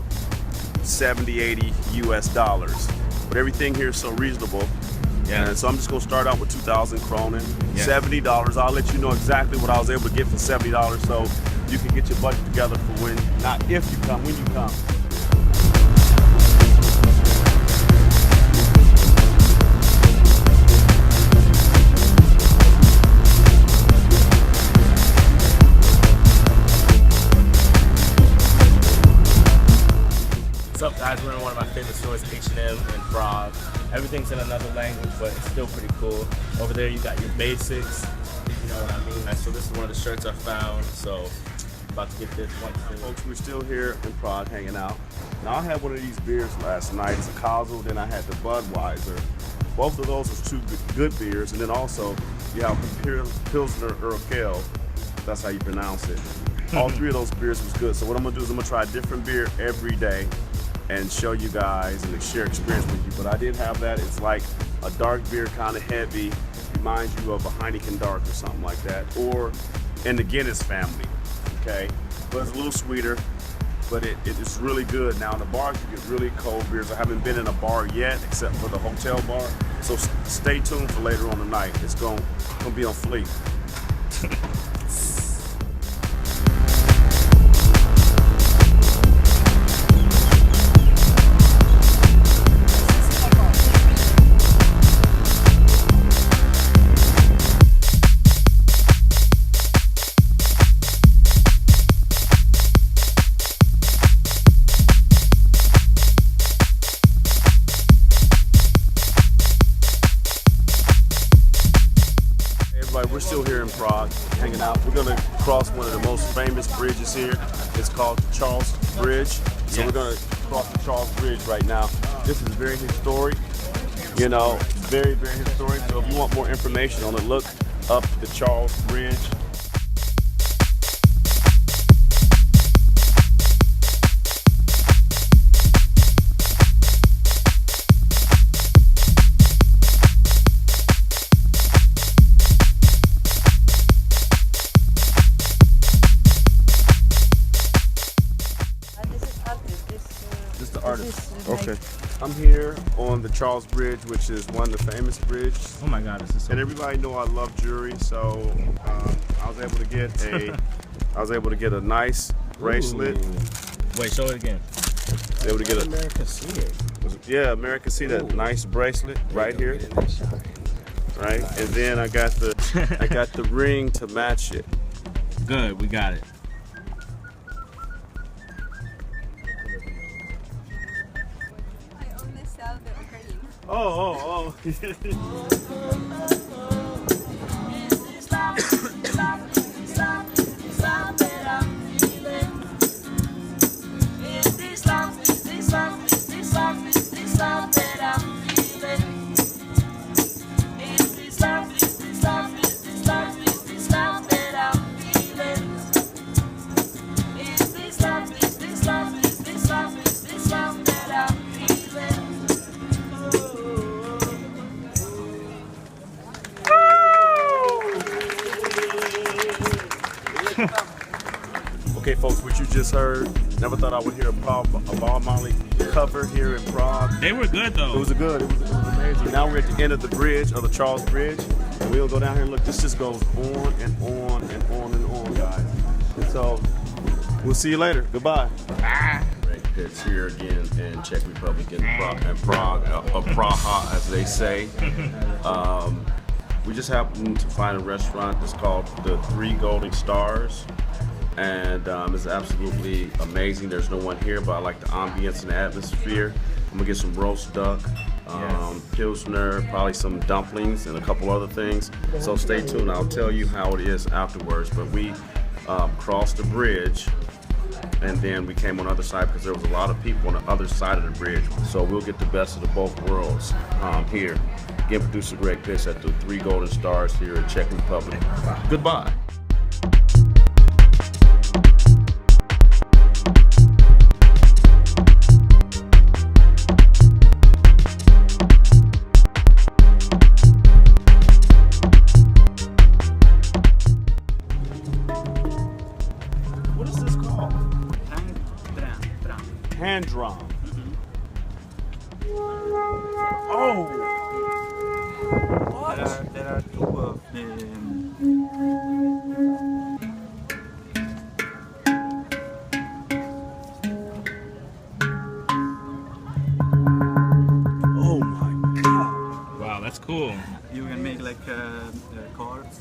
70, 80 US dollars. But everything here is so reasonable. Yeah. And so I'm just gonna start out with 2,000 kronen, yeah. $70. I'll let you know exactly what I was able to get for $70, so you can get your budget together for when, not if you come, when you come. What's up, guys? We're in one of my favorite stores, H&M in Prague. Everything's in another language, but it's still pretty cool. Over there you got your basics, you know what I mean? And so this is one of the shirts I found, so I'm about to get this one. Folks, we're still here in Prague hanging out. Now I had one of these beers last night. It's a Kazel, then I had the Budweiser. Both of those was two good beers, and then also you have Pilsner Urquell. That's how you pronounce it. All three of those beers was good. So what I'm gonna do is I'm gonna try a different beer every day and show you guys and share experience with you. But I did have that. It's like a dark beer, kind of heavy, reminds you of a Heineken Dark or something like that, or in the Guinness family, okay? But it's a little sweeter, but it's really good. Now in the bars you get really cold beers. I haven't been in a bar yet except for the hotel bar, so stay tuned for later on tonight. It's gonna be on fleek. cross one of the most famous bridges here. It's called the Charles Bridge. So we're gonna cross the Charles Bridge right now. This is very historic, you know, very, very historic. So if you want more information on it, look up the Charles Bridge. This is the artist. Okay. I'm here on the Charles Bridge, which is one of the famous bridges. Oh my God, this is so And everybody know I love jewelry, so I was able to get a nice bracelet. Wait, show it again. Able to get a America see it. yeah, America see that nice bracelet right here, right? And then I got the ring to match it. Good, we got it. I only sell the Ukraine. Oh. Okay, folks, what you just heard, never thought I would hear a Bob Marley cover here in Prague. They were good though. It was amazing. Now we're at the end of the bridge, of the Charles Bridge, and we'll go down here and look. This just goes on and on and on and on, guys. And so, we'll see you later. Goodbye. It's here again in Czech Republic and Prague, Praha, as they say. We just happened to find a restaurant that's called the Three Golden Stars. And it's absolutely amazing. There's no one here, but I like the ambience and the atmosphere. I'm gonna get some roast duck, pilsner, probably some dumplings, and a couple other things. So stay tuned. I'll tell you how it is afterwards. But we crossed the bridge, and then we came on the other side because there was a lot of people on the other side of the bridge. So we'll get the best of the both worlds here. Again, producer Greg Pitts at the Three Golden Stars here in Czech Republic. Goodbye. What is this called? Hand drum. Oh! There are two of them. Oh my God! Wow, that's cool. You can make like cards.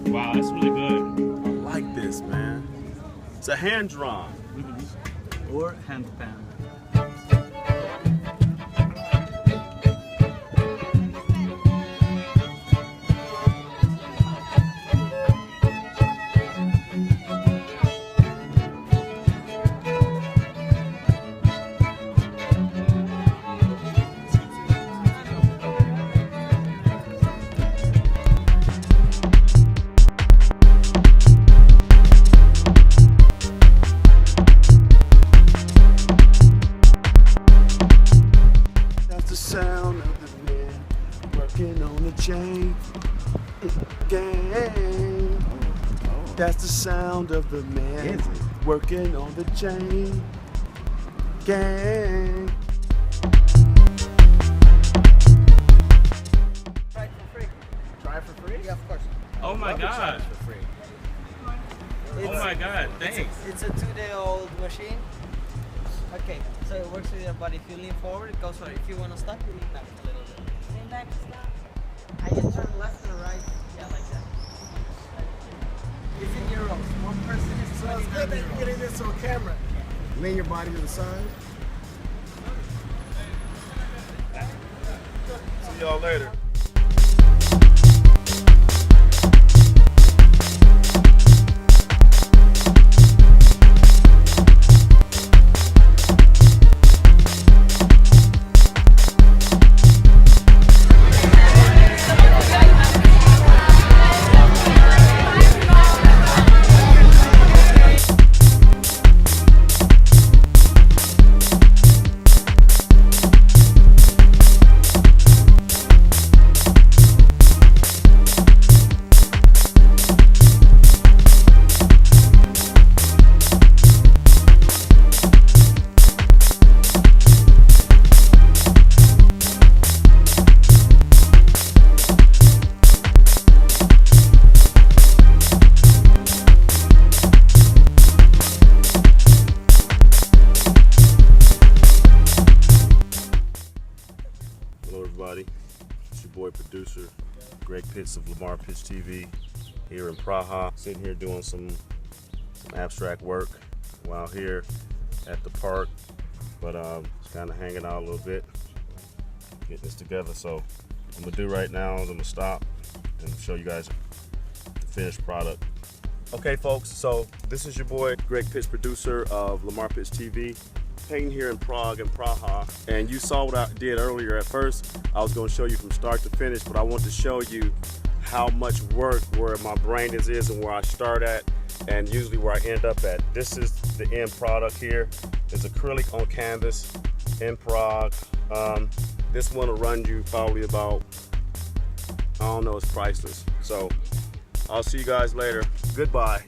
Wow, that's really good. I like this, man. It's a hand drum. Or hand pan. Sound of the man working on the chain gang. That's the sound of the man working on the chain gang. Try it for free. Try it for free? Yeah, of course. Oh my God. For free. Oh my God, thanks. It's a 2-day-old machine. Okay, so it works with your body. If you lean forward, it goes forward. If you want to stop, you lean back a little bit. Lean back, stop. I just turn left and right. Yeah, like that. It's in euros. One person is 29 euros. Getting this on camera. Lean your body to the side. y'all later. Hello everybody, it's your boy producer Greg Pitts of Lamar Pitch TV here in Praha, sitting here doing some abstract work while here at the park, but just kind of hanging out a little bit, getting this together. So what I'm gonna do right now is I'm gonna stop and show you guys the finished product. Okay folks, so this is your boy Greg Pitts, producer of Lamar Pitch TV, painting here in Prague and Praha, and you saw what I did earlier. At first I was going to show you from start to finish, but I want to show you how much work, where my brain is and where I start at and usually where I end up at. This is the end product here. It's acrylic on canvas in Prague. This one will run you probably about, I don't know, it's priceless. So I'll see you guys later. Goodbye.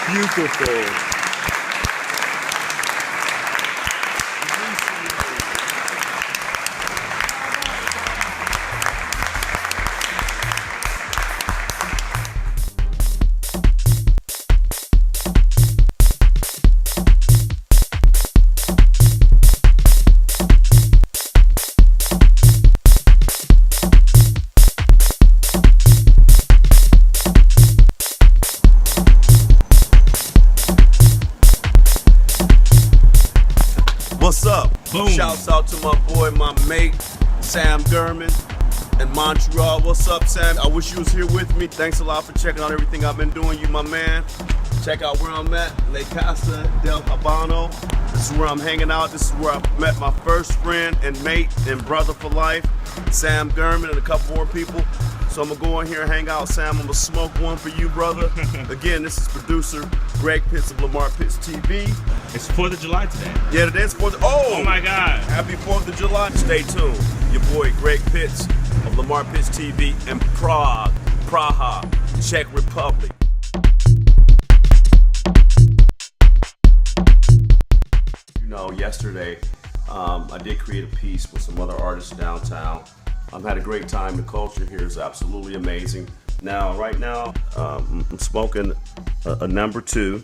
Beautiful. What's up? Boom. Shouts out to my boy, my mate, Sam Gurman in Montreal. What's up, Sam? I wish you was here with me. Thanks a lot for checking out everything I've been doing, you my man. Check out where I'm at, La Casa del Habano. This is where I'm hanging out. This is where I met my first friend and mate and brother for life, Sam Gurman, and a couple more people. So I'm gonna go in here and hang out, Sam. I'm gonna smoke one for you, brother. Again, this is producer Greg Pitts of Lamar Pitts TV. It's 4th of July today. Yeah, it is 4th. Oh my God. Happy 4th of July. Stay tuned. Your boy Greg Pitts of Lamar Pitts TV in Prague, Praha, Czech Republic. You know, yesterday I did create a piece with some other artists downtown. Had a great time. The culture here is absolutely amazing. Now, right now, I'm smoking a number 2,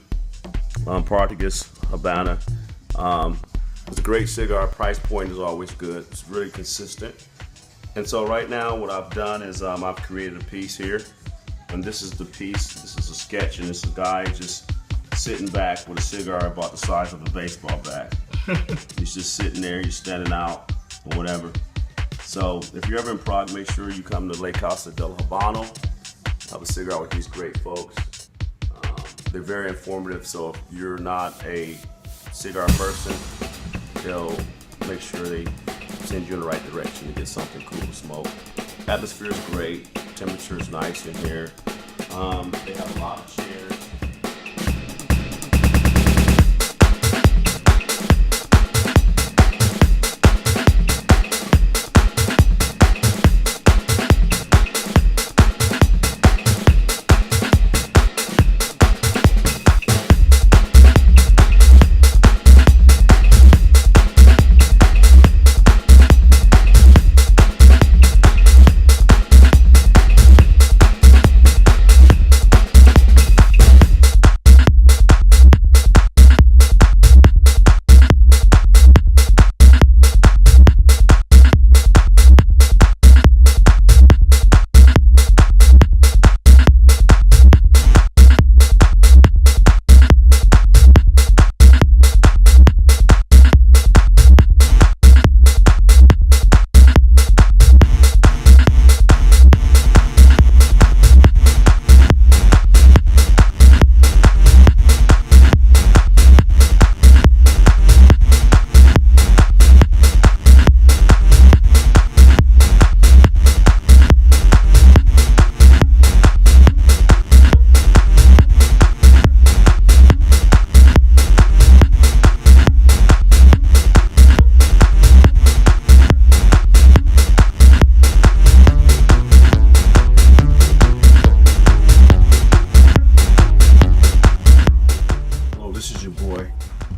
Portuguese Habana. It's a great cigar. Price point is always good. It's really consistent. And so right now, what I've done is I've created a piece here, and this is the piece. This is a sketch, and this is a guy just sitting back with a cigar about the size of a baseball bat. He's just sitting there. He's standing out or whatever. So if you're ever in Prague, make sure you come to La Casa del Habano. Have a cigar with these great folks. They're very informative, so if you're not a cigar person, they'll make sure they send you in the right direction to get something cool to smoke. Atmosphere is great. Temperature is nice in here. They have a lot of chairs.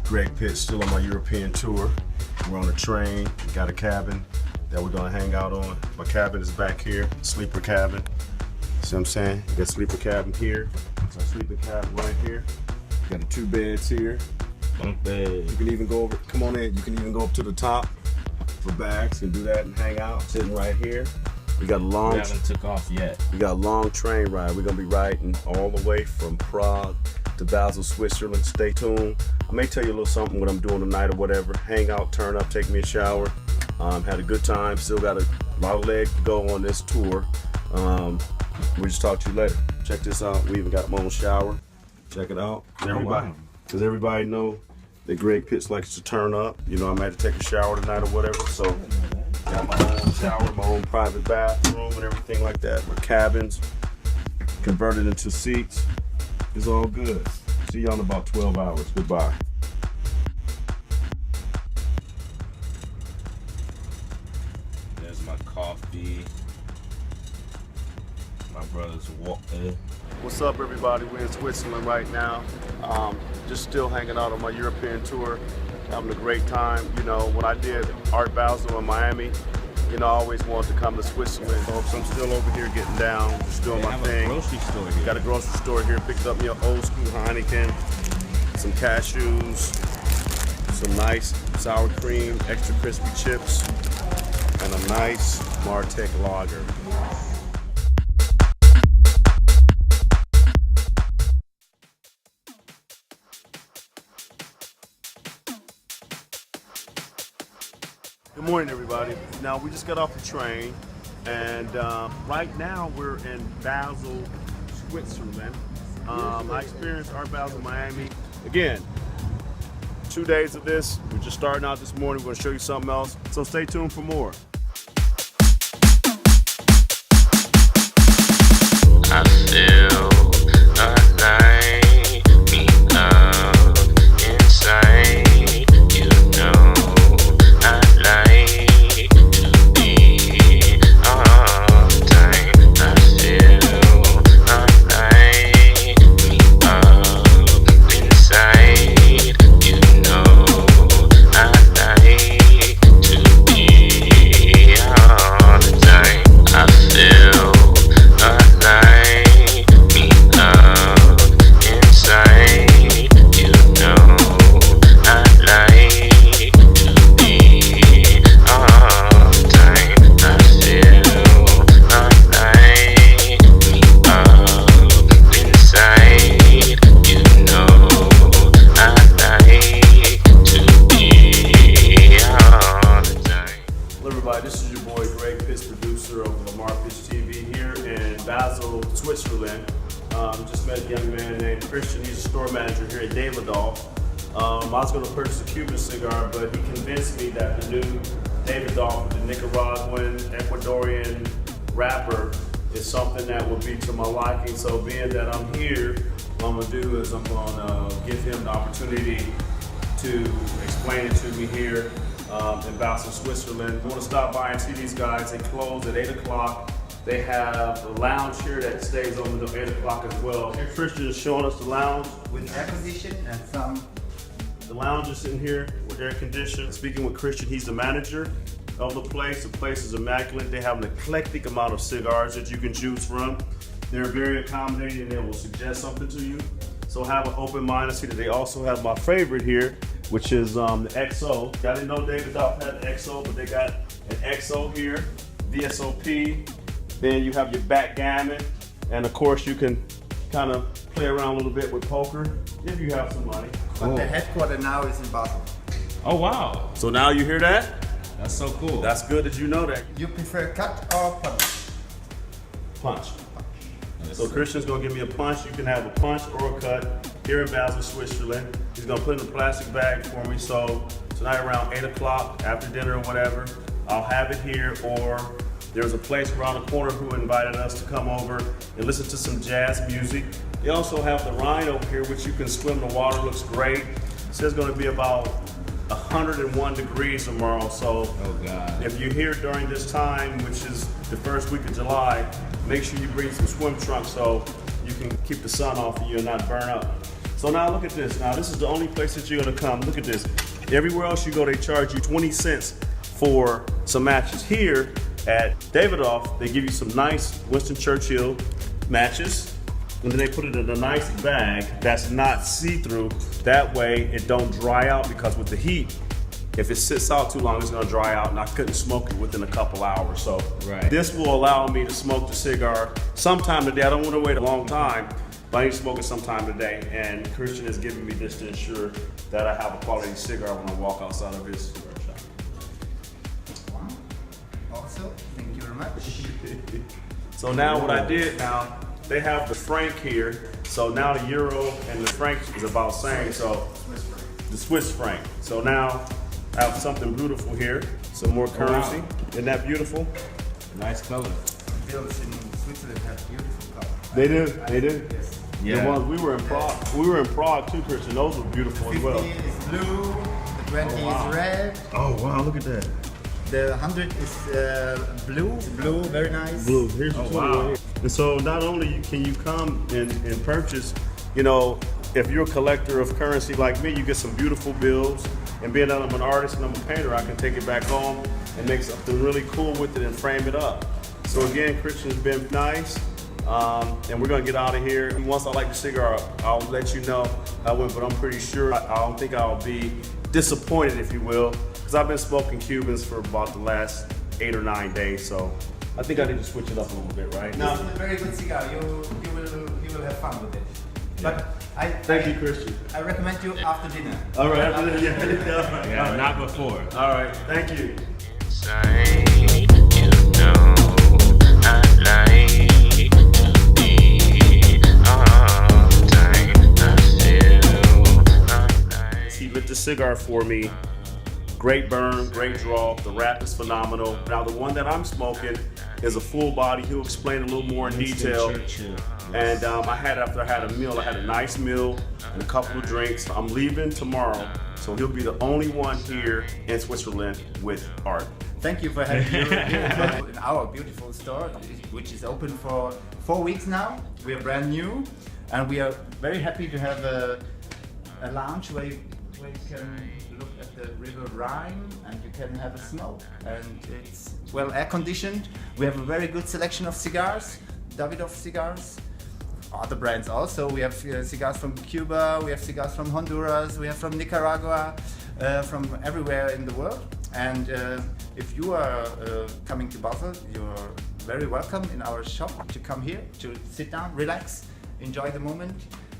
Greg Pitts, still on my European tour. We're on a train, got a cabin that we're gonna hang out on. My cabin is back here, sleeper cabin. See what I'm saying? You got a sleeper cabin here. It's our sleeper cabin right here. You got the 2 beds here. Bunk bed. You can even go over, come on in, you can even go up to the top for bags and do that and hang out, sitting right here. We got a long, We haven't took off yet. we got a long train ride. We're gonna be riding all the way from Prague to Basel, Switzerland. Stay tuned. I may tell you a little something what I'm doing tonight or whatever. Hang out, turn up, take me a shower. Had a good time. Still got a lot of legs to go on this tour. We'll just talk to you later. Check this out. We even got my own shower. Check it out. Everybody, because everybody know that Greg Pitts likes to turn up. You know, I might have to take a shower tonight or whatever. So got my own shower, my own private bathroom and everything like that. My cabins converted into seats. It's all good. See y'all in about 12 hours. Goodbye. There's my coffee. My brother's water. What's up, everybody? We're in Switzerland right now. Just still hanging out on my European tour, having a great time. You know, when I did Art Basel in Miami, you know, I always wanted to come to Switzerland. So I'm still over here getting down, just doing my thing. Grocery store here. Got a grocery store here, picked up me an old school Heineken, some cashews, some nice sour cream, extra crispy chips, and a nice Martec lager. Good morning, everybody. Now, we just got off the train, and right now we're in Basel, Switzerland. I experienced Art Basel Miami. Again, 2 days of this. We're just starting out this morning. We're going to show you something else, so stay tuned for more. I feel alive, me up inside, you know. I like to be all the time. I feel alive, me up inside, you know. I like to be all the time. I feel alive, me up inside, you know. I like to be all the time. I feel alive, me up inside, you know. I like to be all the time. Hello, everybody. This is your boy Greg Pitts, producer of Lamar Pitch TV here in Basel, Switzerland. Just met a young man named Christian. He's a store manager here at Davidoff. I was going to purchase a Cuban cigar, but he convinced me that the new Davidoff, the Nicaraguan, Ecuadorian wrapper, is something that would be to my liking. So being that I'm here, what I'm going to do is I'm going to give him the opportunity to explain it to me here in Basel, Switzerland. I want to stop by and see these guys. They close at 8 o'clock. They have a lounge here that stays open until 8 o'clock as well. Here Christian is showing us the lounge. With air conditioning and some. The lounge is in here with air conditioning. Speaking with Christian, he's the manager of the place. The place is immaculate. They have an eclectic amount of cigars that you can choose from. They're very accommodating and they will suggest something to you. So have an open mind. I see that they also have my favorite here, which is the XO. I didn't know Davidoff had the XO, but they got an XO here, VSOP. Then you have your backgammon, and of course you can kind of play around a little bit with poker if you have some money. But the headquarters now is in Basel. Oh wow, So now you hear that? that's so cool. That's good that you know that. You prefer cut or punch? Punch. So Christian's gonna give me a punch. You can have a punch or a cut here in Basel, Switzerland. He's gonna put it in a plastic bag for me. So tonight around 8 o'clock, after dinner or whatever, I'll have it here. Or there's a place around the corner who invited us to come over and listen to some jazz music. They also have the Rhine over here, which you can swim in the water. Looks great. It says it's gonna be about 101 degrees tomorrow. So Oh God. if you're here during this time, which is the first week of July, make sure you bring some swim trunks so you can keep the sun off of you and not burn up. So now look at this. Now this is the only place that you're gonna come. Look at this. Everywhere else you go, they charge you 20 cents for some matches. Here at Davidoff, they give you some nice Winston Churchill matches, and then they put it in a nice bag that's not see-through. That way it don't dry out, because with the heat, if it sits out too long, it's gonna dry out, and I couldn't smoke it within a couple hours. So Right. this will allow me to smoke the cigar sometime today. I don't wanna wait a long time, but I need to smoke it sometime today. And Christian is giving me this to ensure that I have a quality cigar when I walk outside of his cigar shop. Also, thank you very much. So now what I did now, they have the franc here. So now the euro and the franc is about the same. So the Swiss franc. So now I have something beautiful here. Some more currency. wow. Isn't that beautiful? Nice color. Bills in Switzerland have beautiful color. They do. They do. Yes. The ones we were in Prague. We were in Prague too, Christian. Those were beautiful as 50 well. is blue, the 20 wow. is red, Oh wow! Look at that. the 100 is blue. Blue, very nice. Blue. Here's the Oh, 20 wow. right here. And so not only can you come and purchase, you know, if you're a collector of currency like me, you get some beautiful bills. And being that I'm an artist and I'm a painter, I can take it back home and make something really cool with it and frame it up. So again, Christian's been nice. And we're gonna get out of here. And once I like the cigar, I'll let you know how it went, but I'm pretty sure I don't think I'll be disappointed, if you will, because I've been smoking Cubans for about the last 8 or 9 days, so I think I need to switch it up a little bit, right? No, it's a very good cigar. You will have fun with it. But Thank you, Christian. I recommend you after dinner. All right, after dinner, yeah. All right. Yeah, not before. All right, thank you. He lit the cigar for me. Great burn, great draw. The wrap is phenomenal. Now the one that I'm smoking is a full body. He'll explain a little more in detail. And I had a nice meal and a couple of drinks. I'm leaving tomorrow, so he'll be the only one here in Switzerland with art. Thank you for having me here in our beautiful store, which is open for 4 weeks now. We are brand new, and we are very happy to have a lounge where you can look at the River Rhine and you can have a smoke. And it's well air conditioned. We have a very good selection of cigars, Davidoff cigars. Other brands also. We have cigars from Cuba, we have cigars from Honduras, we have from Nicaragua, from everywhere in the world. And if you are coming to Basel, you're very welcome in our shop to come here, to sit down, relax, enjoy the moment.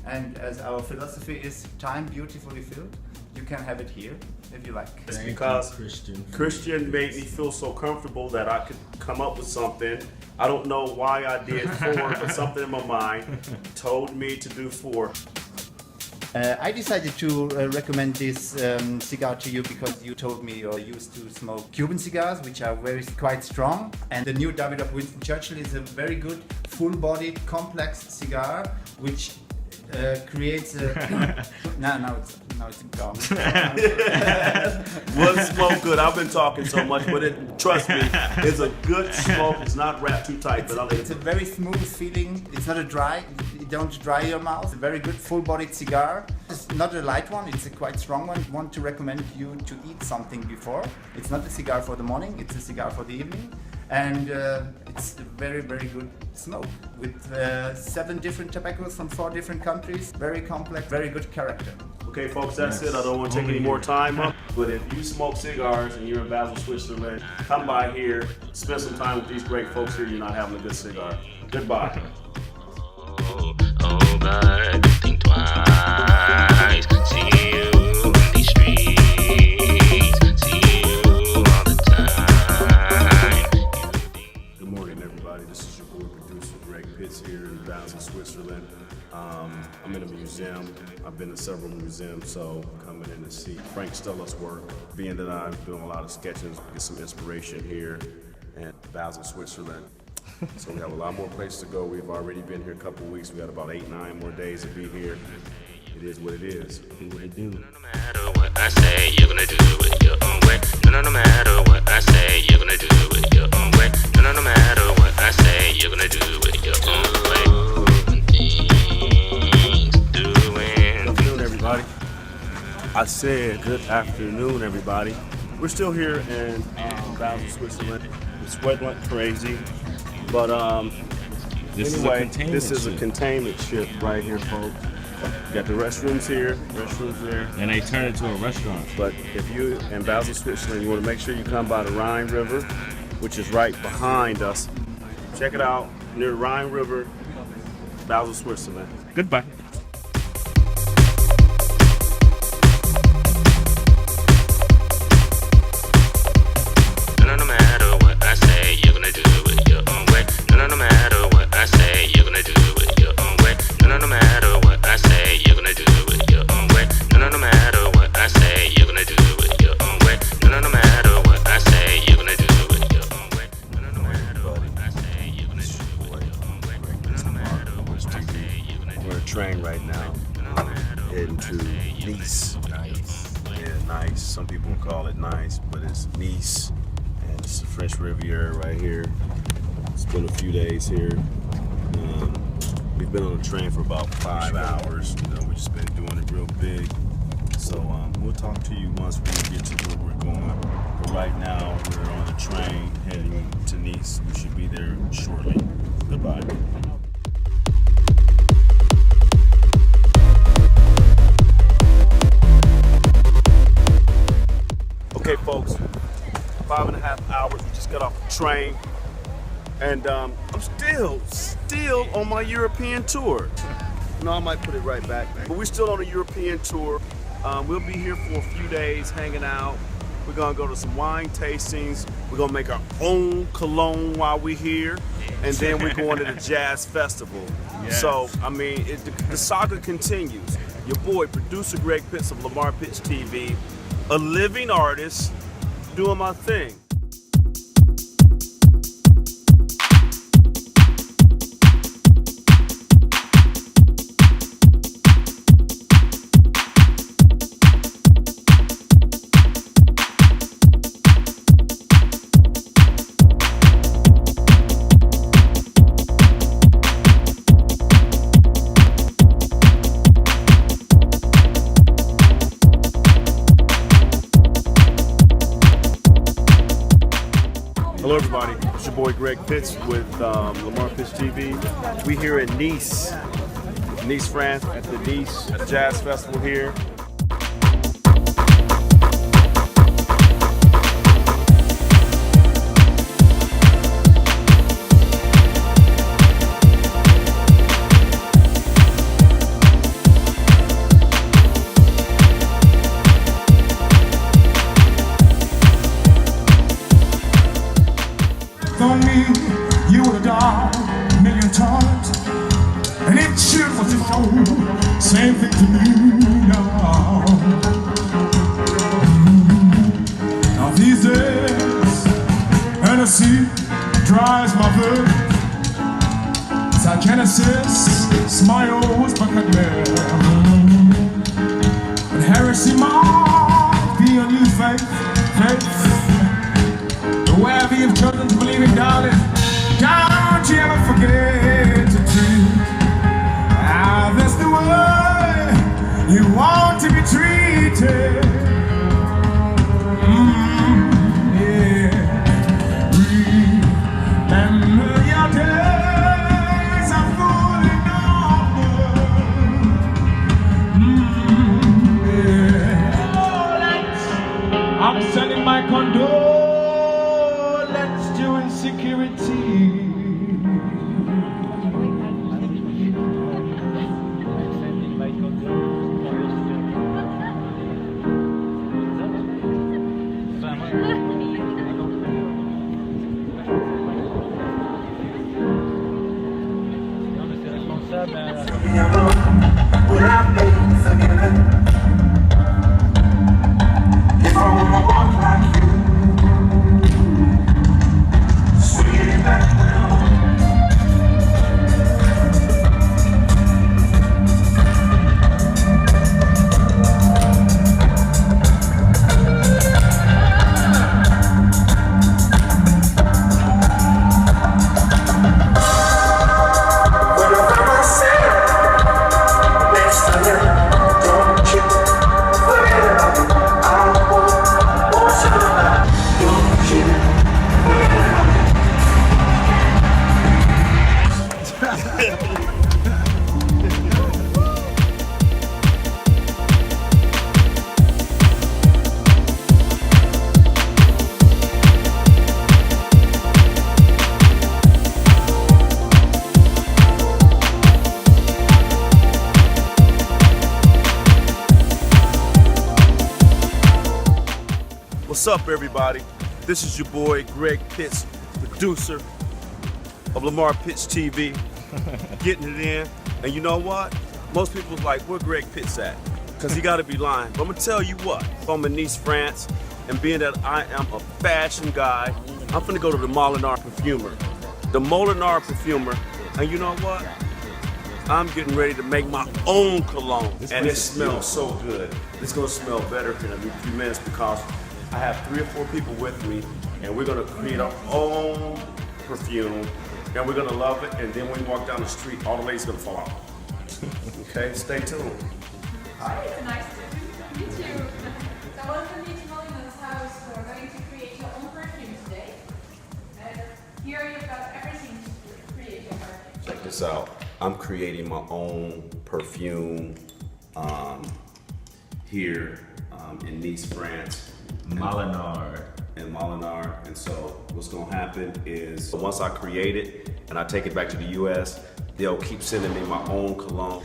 And as our philosophy is time beautifully filled, you can have it here if you like. It's because Christian made me feel so comfortable that I could come up with something. I don't know why I did 4, but something in my mind told me to do 4. I decided to recommend this cigar to you because you told me you're used to smoke Cuban cigars, which are quite strong. And the new Davidoff Winston Churchill is a very good, full-bodied, complex cigar, which creates a... now it's gone. Well, it smoke good. I've been talking so much, but trust me, it's a good smoke. It's not wrapped too tight, but it's a very smooth feeling. It's not a dry. You don't dry your mouth. It's a very good full-bodied cigar. It's not a light one. It's a quite strong one. I want to recommend you to eat something before. It's not a cigar for the morning. It's a cigar for the evening. And it's a very, very good smoke with 7 different tobaccos from 4 different countries. Very complex, very good character. Okay, folks, that's it. I don't want to take any more time up. But if you smoke cigars and you're in Basel, Switzerland, come by here, spend some time with these great folks here. You're not having a good cigar. Goodbye. Oh, but think twice. See you in these streets. See you all the time. Good morning, everybody. This is your boy producer Greg Pitts here in Basel, Switzerland. I'm in a museum. I've been to several museums, so coming in to see Frank Stella's work. Being that I'm doing a lot of sketches, get some inspiration here in Basel, Switzerland. So we have a lot more places to go. We've already been here a couple weeks. We got about 8, 9 more days to be here. It is what it is. Do what it do. No matter what I say, you're gonna do it your own way. No matter what I say, you're gonna do it your own way. No matter what I say, you're gonna do it your own way. Good afternoon, everybody. I said good afternoon, everybody. We're still here in Basel, Switzerland. It's sweating like crazy, but anyway, this is a containment ship right here, folks. You got the restrooms here, restrooms there. And they turn it to a restaurant. But if you in Basel, Switzerland, you want to make sure you come by the Rhine River, which is right behind us. Check it out, near the Rhine River, Basel, Switzerland. Goodbye. No matter what I say, you're gonna do it your own way. No matter what I say, you're gonna do it your own way. No matter what I say, you're gonna do it your own way. No matter what I say, you're gonna do it your own way. No matter what I say, you're gonna do it your own way. No matter what I say, you're gonna do it your own way. No matter what I say, you're gonna do it your own way. We're on a train right now, heading to Nice. Yeah, nice. Some people call it nice, but it's Nice. And it's the French Riviera right here. Spent a few days here. We've been on the train for about 5 hours. You know, we've just been doing it real big. So we'll talk to you once we get to where we're going. But right now, we're on the train heading to Nice. We should be there shortly. Goodbye. Okay, folks, 5.5 hours. We just got off the train. And I'm still on my European tour. No, I might put it right back. But we're still on a European tour. We'll be here for a few days hanging out. We're gonna go to some wine tastings. We're gonna make our own cologne while we're here. And then we're going to the jazz festival. Yes. So, I mean, the saga continues. Your boy, producer Greg Pitts of Lamar Pitts TV, a living artist, doing my thing. Hello everybody, it's your boy Greg Pitts with Lamar Pitts TV. We here in Nice, France, at the Nice Jazz Festival here. For me, you would have died a million times, and it sure was the same thing to me now. Now these days, Hennessy dries my blood. Psychogenesis smiles back at me. But heresy might be a new faith. The way we've chosen to believe in, darling, don't you ever forget to treat others the way you want to be treated. Yeah. Remember your days are full and yeah. I'm sending my condolence to insecurity. Would I be forgiven if I were one like you? Swinging back What's up, everybody? This is your boy Greg Pitts, producer of Lamar Pitts TV, getting it in. And you know what? Most people's like, where Greg Pitts at? Because he got to be lying. But I'm going to tell you what. I'm in Nice, France, and being that I am a fashion guy, I'm going to go to the Molinar Perfumer. The Molinar Perfumer. And you know what? I'm getting ready to make my own cologne. And it smells so good. It's going to smell better in a few minutes because I have 3 or 4 people with me, and we're gonna create our own perfume and we're gonna love it. And then when we walk down the street, all the ladies gonna fall out. Okay, stay tuned. It's nice to meet you. So welcome you to Molyneux's house. We're going to create your own perfume today. And here you've got everything to create your perfume. Check this out. I'm creating my own perfume here in Nice, France. Molinard. In Molinard. And so what's gonna happen is once I create it and I take it back to the US, they'll keep sending me my own cologne.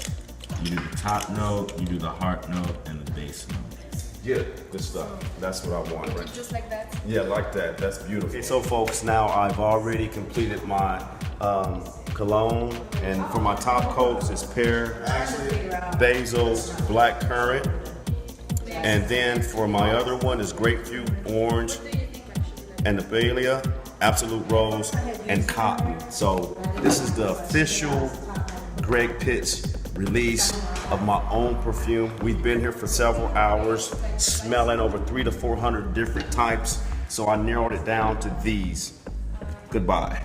You do the top note, you do the heart note, and the base note. Yeah, good stuff. That's what I want, right? Just like that. Yeah, like that. That's beautiful. Okay, so folks, now I've already completed my cologne, and for my top coats, it's pear, basil, black currant, and then for my other one is grapefruit, orange, and Abelia, absolute rose, and cotton. So this is the official Greg Pitts release of my own perfume. We've been here for several hours, smelling over 300 to 400 different types. So I narrowed it down to these. Goodbye.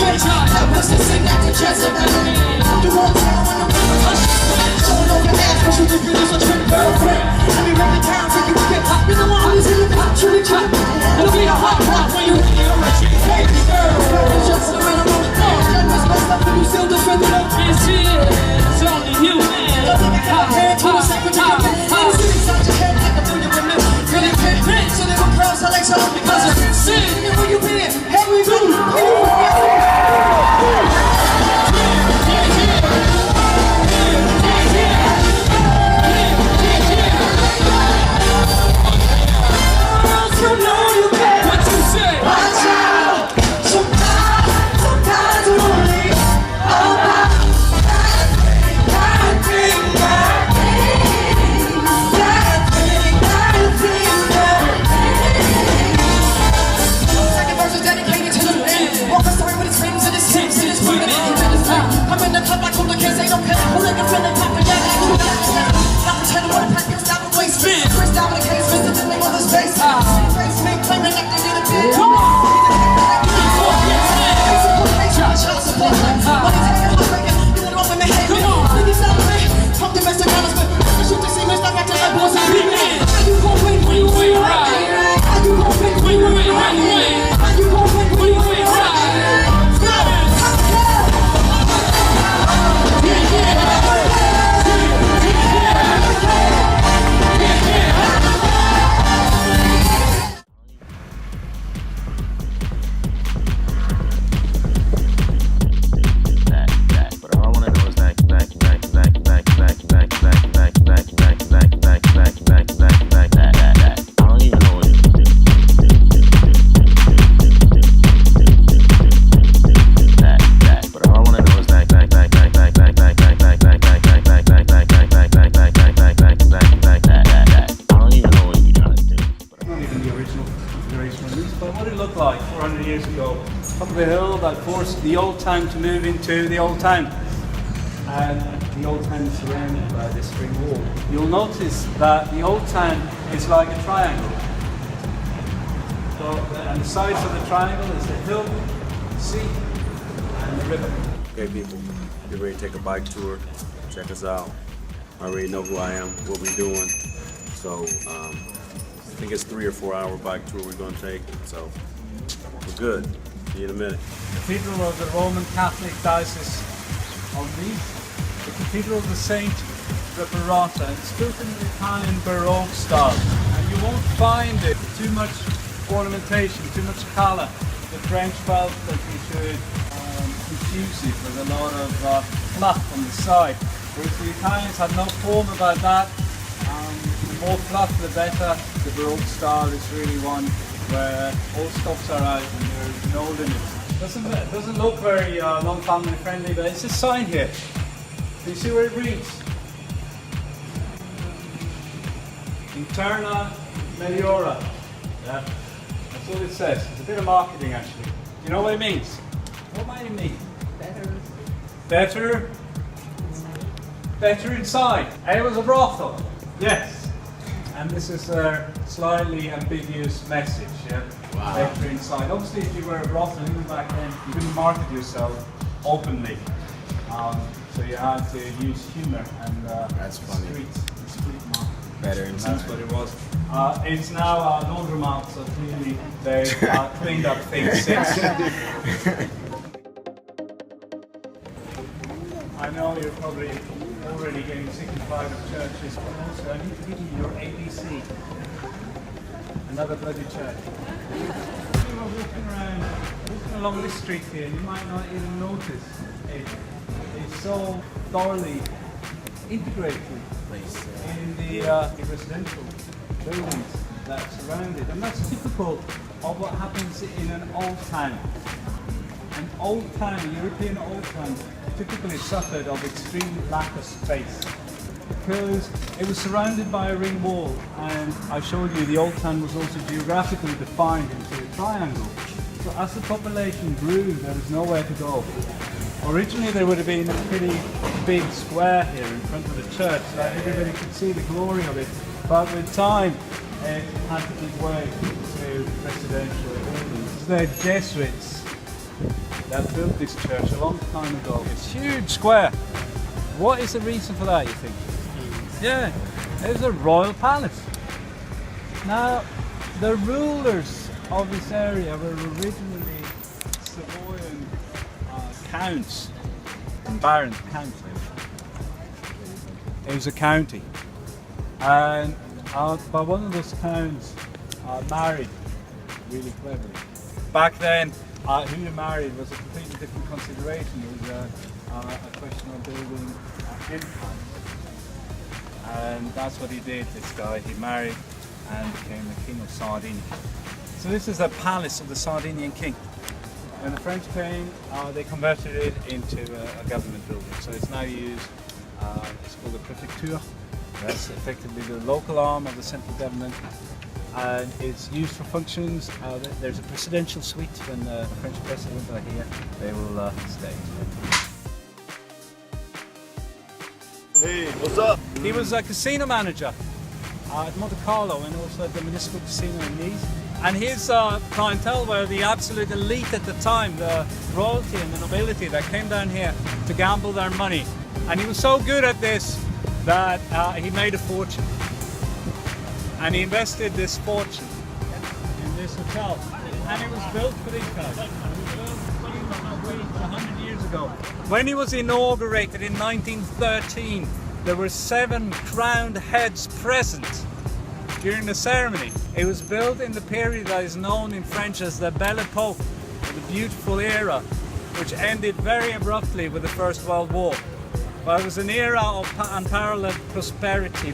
Next forced the old town to move into the old town. And the old town is surrounded by this ring wall. You'll notice that the old town is like a triangle. So, and the sides of the triangle is the hill, the sea, and the river. Okay, people, get ready to take a bike tour. Check us out. I already know who I am, what we're doing. So, I think it's 3 or 4 hour bike tour we're going to take. So, we're good. See you in a minute. Cathedral of the Roman Catholic Diocese of Nice. The Cathedral of the Saint Reparata. It's built in the Italian Baroque style, and you won't find it too much ornamentation, too much colour. The French felt that we should infuse it with a lot of fluff on the side, whereas the Italians had no qualm about that. The more fluff the better. The Baroque style is really one where all stops are out and there's no limits. Doesn't look very long family friendly, but it's a sign here. Do you see where it reads? Interna Meliora. Yeah, that's what it says. It's a bit of marketing actually. Do you know what it means? What might it mean? Better? Better inside. It was a brothel. Yes. And this is a slightly ambiguous message, yeah? Wow. Better inside. Obviously if you were a brothel even back then, you couldn't market yourself openly. So you had to use humour and that's funny. Street market. Better inside. That's what it was. It's now a laundromat, so clearly they cleaned up things since. I know you're probably already getting sick and tired of churches, but also I need to give you your ABC. Another bloody church. You were walking along this street here, you might not even notice it. It's so thoroughly integrated in the residential buildings that surround it, and that's typical of what happens in an old town. An old town, a European old town, typically suffered of extreme lack of space because it was surrounded by a ring wall, and I showed you the old town was also geographically defined into a triangle. So as the population grew, there was nowhere to go. Originally there would have been a pretty big square here in front of the church so that everybody could see the glory of it, but with time it had to give way to residential buildings. The Jesuits that built this church a long time ago. It's a huge square. What is the reason for that, you think? Yeah, it was a royal palace. Now, the rulers of this area were originally Savoyan counts and barons, counts. It was a county, and but one of those counts married really cleverly. Back then, who you married was a completely different consideration. It was a question of building empire, and that's what he did. This guy, he married and became the king of Sardinia. So this is the palace of the Sardinian king. When the French came, they converted it into a government building. So it's now used, it's called the Prefecture. That's effectively the local arm of the central government. And it's used for functions. There's a presidential suite when the French president are here. They will stay. Hey, what's up? He was a casino manager at Monte Carlo and also at the municipal casino in Nice. And his clientele were the absolute elite at the time, the royalty and the nobility that came down here to gamble their money. And he was so good at this that he made a fortune. And he invested this fortune in this hotel. And it was built for these guys. It was built 100 years ago. When he was inaugurated in 1913, there were 7 crowned heads present during the ceremony. It was built in the period that is known in French as the Belle Époque, or the beautiful era, which ended very abruptly with the First World War. But it was an era of unparalleled prosperity,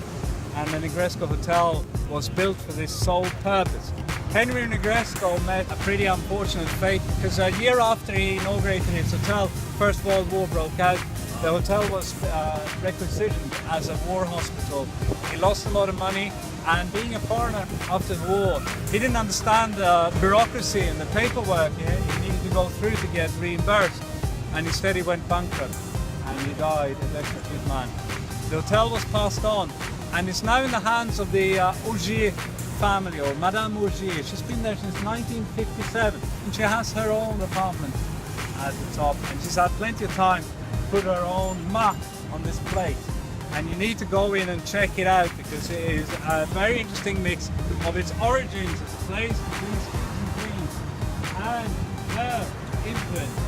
and the Negresco Hotel was built for this sole purpose. Henry Negresco met a pretty unfortunate fate because a year after he inaugurated his hotel, First World War broke out. The hotel was requisitioned as a war hospital. He lost a lot of money, and being a foreigner after the war, he didn't understand the bureaucracy and the paperwork. He needed to go through to get reimbursed, and instead he went bankrupt and he died, a destitute man. The hotel was passed on, and it's now in the hands of the Augier family, or Madame Augier. She's been there since 1957, and she has her own apartment at the top, and she's had plenty of time to put her own map on this place. And you need to go in and check it out, because it is a very interesting mix of its origins as a place for these cuisines and her influence.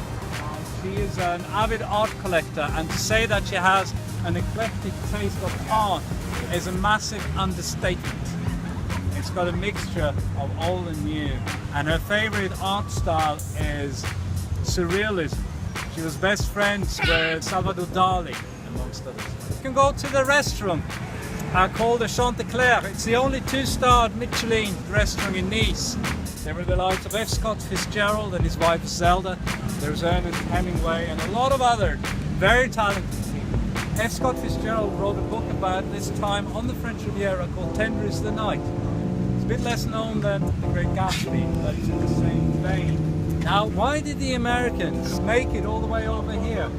She is an avid art collector, and to say that she has an eclectic taste of art is a massive understatement. It's got a mixture of old and new, and her favorite art style is surrealism. She was best friends with Salvador Dali, amongst others. You can go to the restaurant called the Chantecler. It's the only 2-star Michelin restaurant in Nice. There were the likes of F. Scott Fitzgerald and his wife Zelda. There's Ernest Hemingway and a lot of other very talented people. F. Scott Fitzgerald wrote a book about this time on the French Riviera called Tender is the Night. It's a bit less known than The Great Gatsby, but it's in the same vein. Now, why did the Americans make it all the way over here?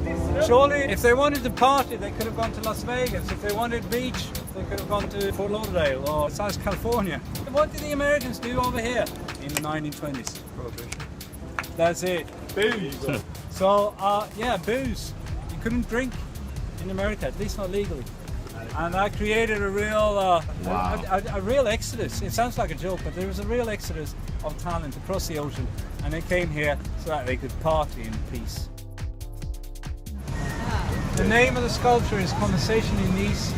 Surely, if they wanted to party, they could have gone to Las Vegas. If they wanted beach, they could have gone to Fort Lauderdale or South California. What did the Americans do over here in the 1920s? Prohibition. That's it. Booze. So, yeah, booze. You couldn't drink in America, at least not legally. And that created a real, a real exodus. It sounds like a joke, but there was a real exodus of talent across the ocean, and they came here so that they could party in peace. The name of the sculpture is Conversation in Nice.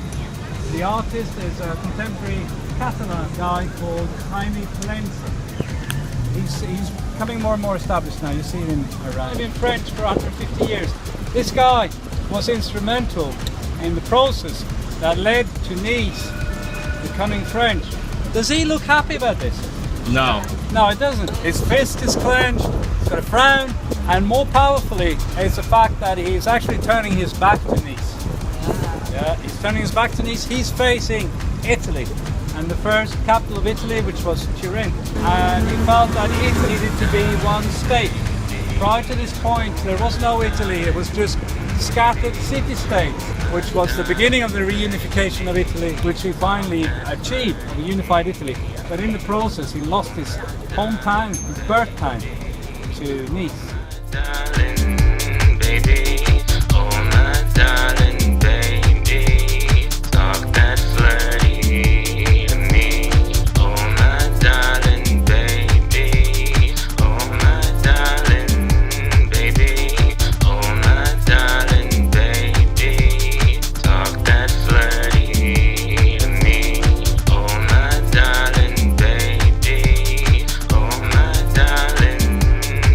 The artist is a contemporary Catalan guy called Jaime Palencia. He's becoming more and more established now. You see him around. He's been French for 150 years. This guy was instrumental in the process that led to Nice becoming French. Does he look happy about this? No. No, it doesn't. His fist is clenched, he's got a frown, and more powerfully is the fact that he's actually turning his back to Nice. Yeah, he's turning his back to Nice. He's facing Italy, and the first capital of Italy, which was Turin. And he felt that it needed to be one state. Prior to this point, there was no Italy. It was just scattered city-states, which was the beginning of the reunification of Italy, which he finally achieved, the unified Italy. But in the process, he lost his hometown, his birth town, to Nice. Darling, baby, oh my darling, baby, talk that flirty to me. Oh my darling, baby, oh my darling, baby, oh my darling, baby, talk that flirty to me. Oh my darling, baby, oh my darling,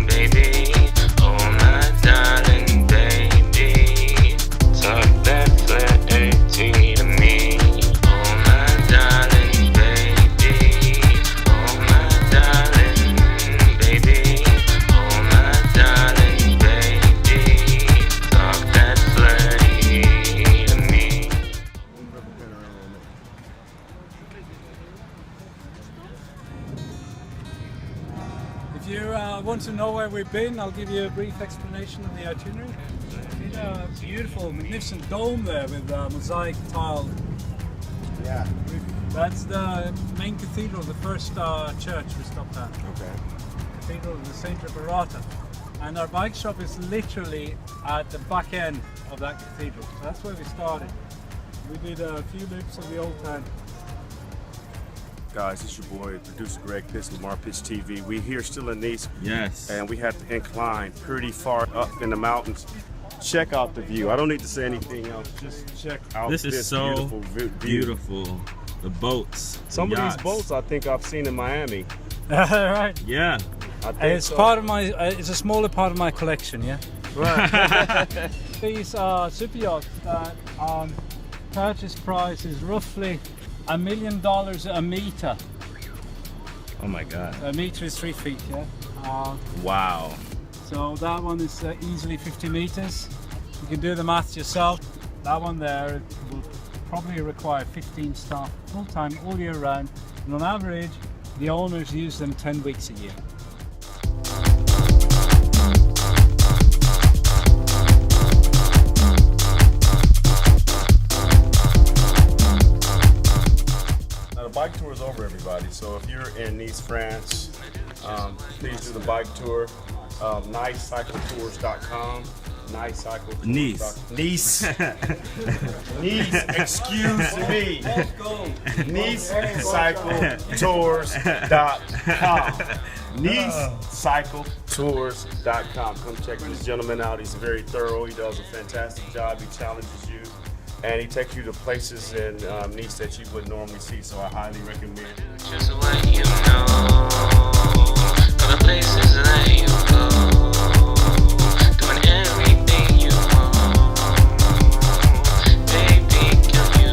baby, oh my darling, baby, talk that flirty to me. Oh my darling, baby, oh my darling, baby, oh my darling, baby, talk that flirty to me. If you want to know where we've been, I'll give you a brief explanation of the itinerary. We've got a beautiful, magnificent dome there with mosaic tile. Yeah. That's the main cathedral, the first church we stopped at. Okay. Cathedral of the Saint Reparata. And our bike shop is literally at the back end of that cathedral. So that's where we started. We did a few loops of the old town. Guys, it's your boy, producer Greg Pitts, Lamar Pitch TV. We're here still in Nice. Yes. And we have to incline pretty far up in the mountains. Check out the view. I don't need to say anything else. Just check out This is so beautiful view. beautiful. The boats. Some the of yachts. these boats I think I've seen in Miami. Right. Yeah. I think It's so. part of my. It's a smaller part of my collection. Yeah. Right. These super yachts that purchase price is roughly $1 million a meter. Oh my God. A meter is 3 feet. Yeah. Wow. So that one is easily 50 meters. You can do the maths yourself. That one there will probably require 15 staff full time all year round, and on average the owners use them 10 weeks a year. bike tour is over, everybody. So if you're in Nice, France, please do the bike tour. NiceCycletours.com. Nice. Nice. Nice. Excuse me. NiceCycletours.com. NiceCycletours.com. Come check this gentleman out. He's very thorough. He does a fantastic job. He challenges you, and he takes you to places in Nice that you wouldn't normally see. So I highly recommend. Just to let you know, for the places that you go, doing everything you want, baby, girl, you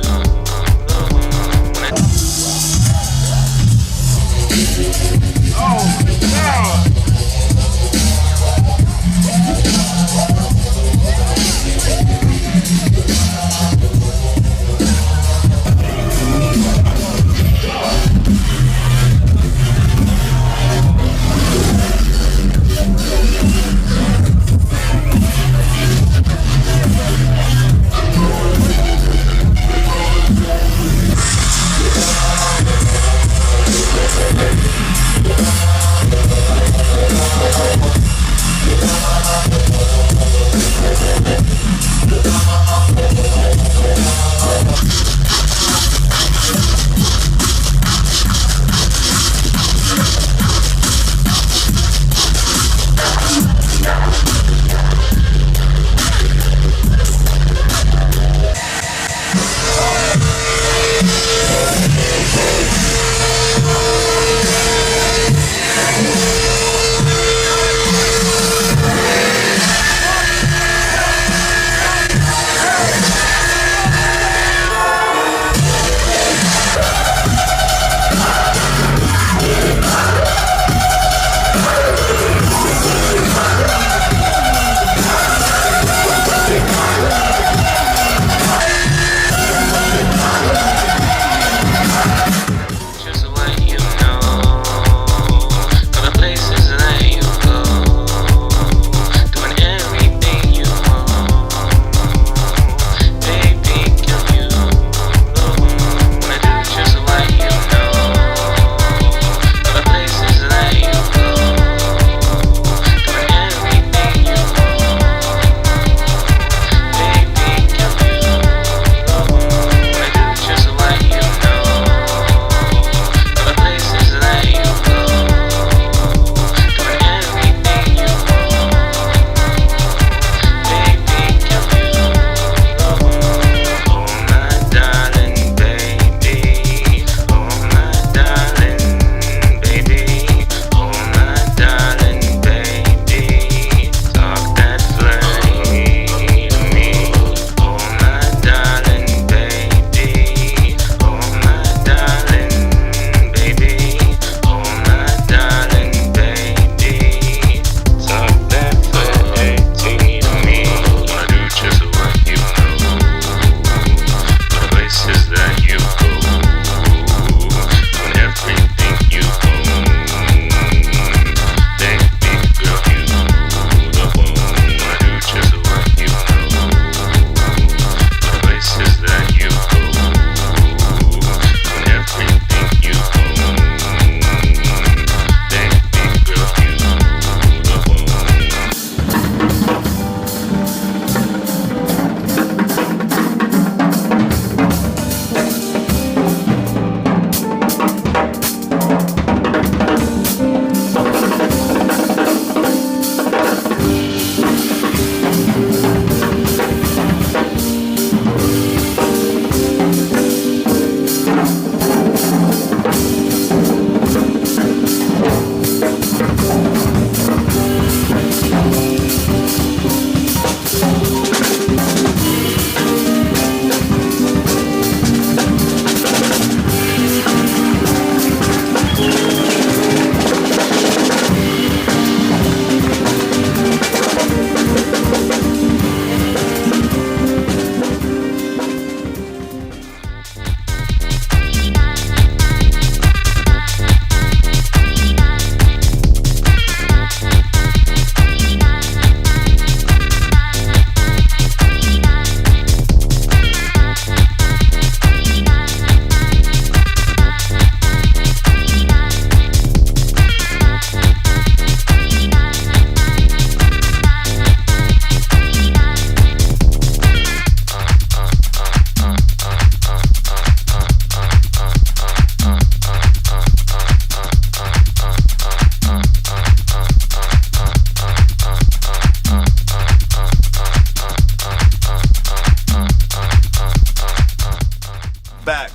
back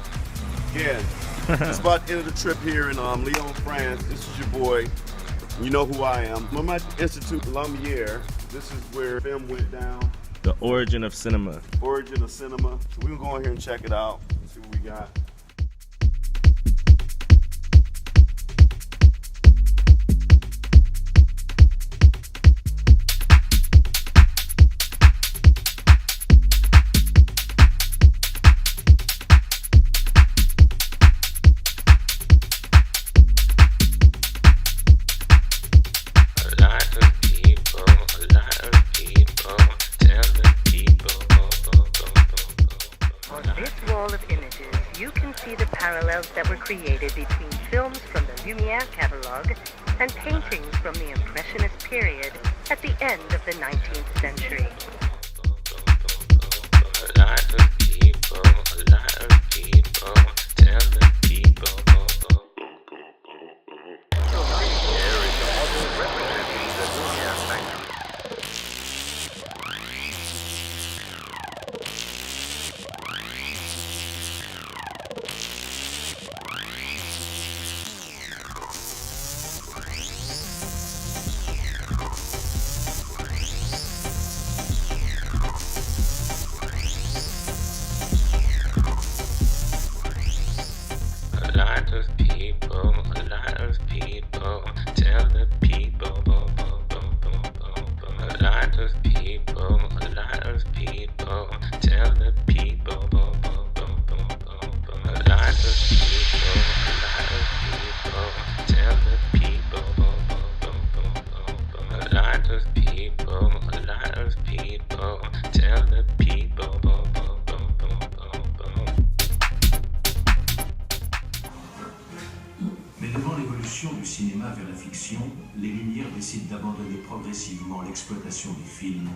again. It's about the end of the trip here in Lyon, France. This is your boy. You know who I am. I'm at the Institut Lumiere. This is where film went down. The origin of cinema. Origin of cinema. So we're gonna go in here and check it out. See what we got. That were created between films from the Lumiere catalogue and paintings from the Impressionist period at the end of the 19th century. A lot of people tell the people. So here is a model representing the Lumiere factory. Du cinéma vers la fiction, les Lumières décident d'abandonner progressivement l'exploitation des films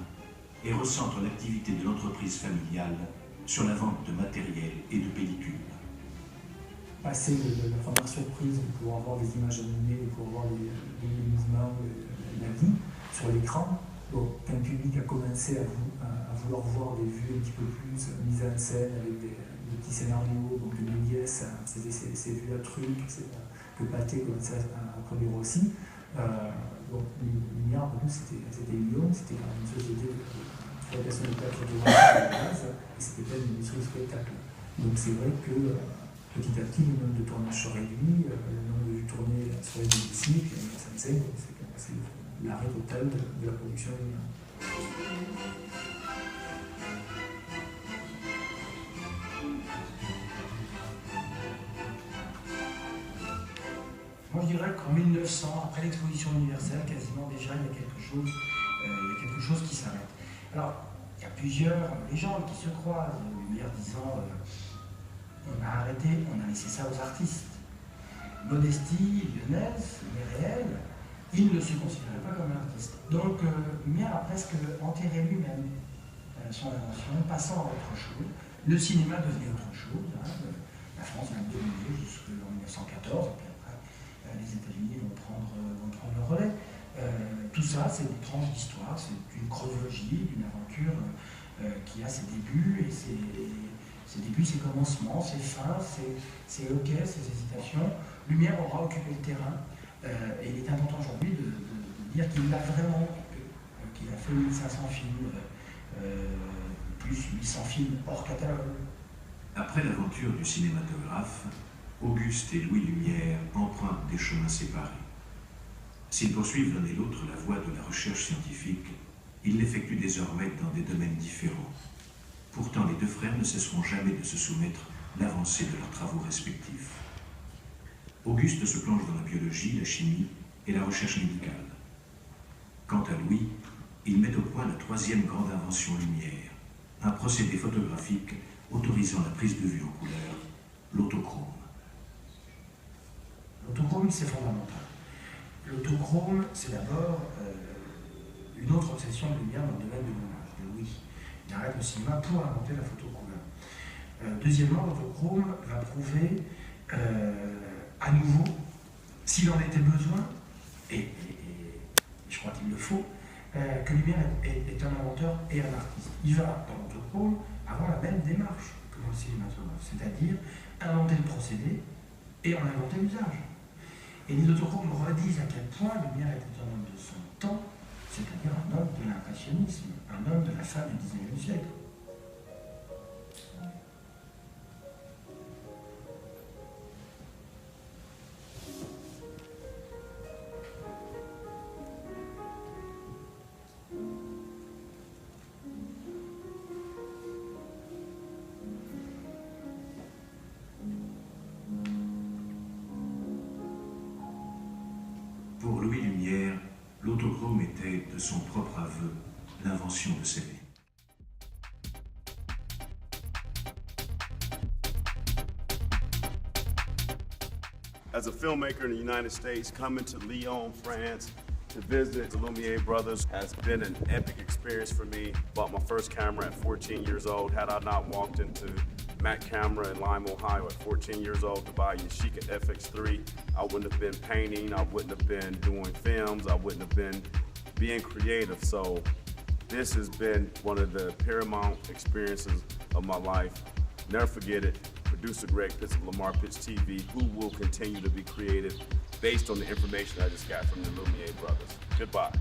et recentrent l'activité de l'entreprise familiale sur la vente de matériel et de pellicules. Passer de la première surprise pour avoir des images animées, pour voir les mouvements, la vie sur l'écran, donc un public a commencé à vouloir voir des vues un petit peu plus mises en scène avec des petits scénarios, donc de Méliès, ces vues à trucs, que Pathé commençait à produire aussi. Donc Lumière, pour nous, c'était Lyon, c'était quand même une société d'exploitation de théâtre de base, et c'était pas une industrie de spectacle. Donc c'est vrai que petit à petit, le nombre de tournages se réduit, le nombre de vues tournées se réduit ici, puis ça me sait, c'est l'arrêt total de la production Lumière. Moi, je dirais qu'en 1900, après l'exposition universelle, quasiment déjà, il y a quelque chose qui s'arrête. Alors, il y a plusieurs légendes qui se croisent. Lumière disant on a arrêté, on a laissé ça aux artistes. Modestie lyonnaise, mais réelle, il ne se considérait pas comme un artiste. Donc, Lumière a presque enterré lui-même son invention, passant à autre chose. Le cinéma devenait autre chose. La France va dominer jusqu'en 1914. Les États-Unis vont prendre le relais. Tout ça, c'est une tranche d'histoire, c'est une chronologie, d'une aventure qui a ses débuts et ses débuts, ses commencements, ses fins, ses hoquets, ses hésitations. Lumière aura occupé le terrain et il est important aujourd'hui de dire qu'il l'a vraiment occupé, qu'il a fait 1500 films, plus 800 films hors catalogue. Après l'aventure du cinématographe, Auguste et Louis Lumière empruntent des chemins séparés. S'ils poursuivent l'un et l'autre la voie de la recherche scientifique, ils l'effectuent désormais dans des domaines différents. Pourtant, les deux frères ne cesseront jamais de se soumettre l'avancée de leurs travaux respectifs. Auguste se plonge dans la biologie, la chimie et la recherche médicale. Quant à Louis, il met au point la troisième grande invention Lumière, un procédé photographique autorisant la prise de vue en couleur, l'autochrome. L'autochrome, c'est fondamental. L'autochrome, c'est d'abord une autre obsession de Lumière dans le domaine de l'image, de Louis. Il arrête le cinéma pour inventer la photo couleur. Deuxièmement, l'autochrome va prouver à nouveau, s'il en était besoin, et je crois qu'il le faut, que Lumière est un inventeur et un artiste. Il va, dans l'autochrome, avoir la même démarche que dans au cinématographe, c'est-à-dire inventer le procédé et en inventer l'usage. Et les autochromes redisent à quel point Lumière était un homme de son temps, c'est-à-dire un homme de l'impressionnisme, un homme de la fin du XIXe siècle. Pour Louis Lumière, l'autochrome était, de son propre aveu, l'invention de sa vie. As a filmmaker in the United States, coming to Lyon, France, to visit the Lumiere brothers has been an epic experience for me. Bought my first camera at 14 years old. Had I not walked into Mac Camera in Lime, Ohio at 14 years old to buy a Yashica FX3, I wouldn't have been painting, I wouldn't have been doing films, I wouldn't have been being creative. So this has been one of the paramount experiences of my life. Never forget it. Producer Greg Pitts of Lamar Pitts TV, who will continue to be creative based on the information I just got from the Lumiere brothers. Goodbye.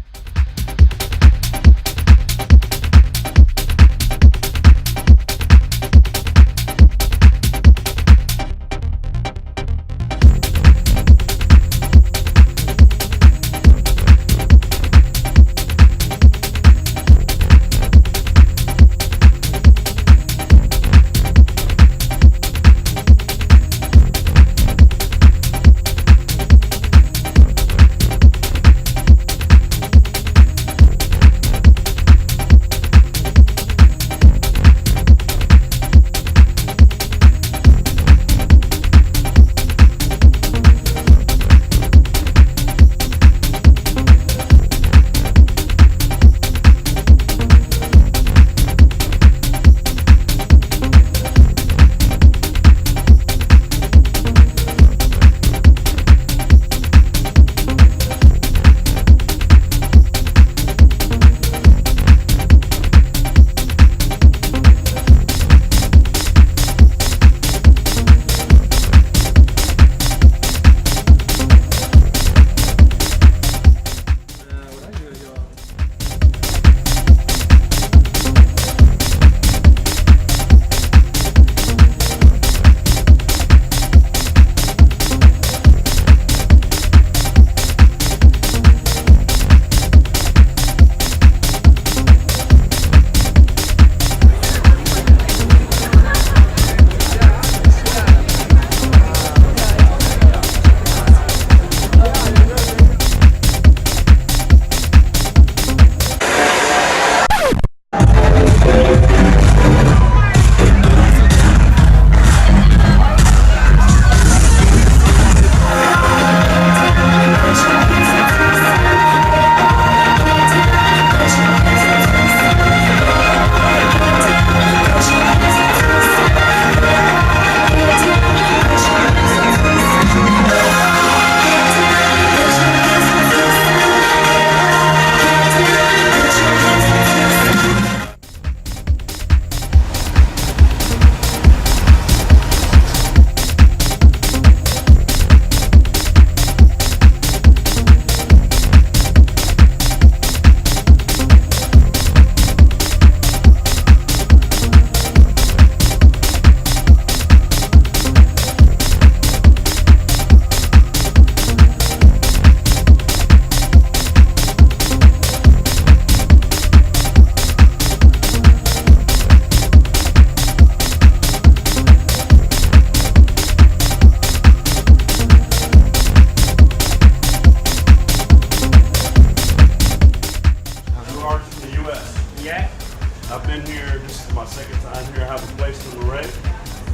I've been here, this is my second time here. I have a place in Luray.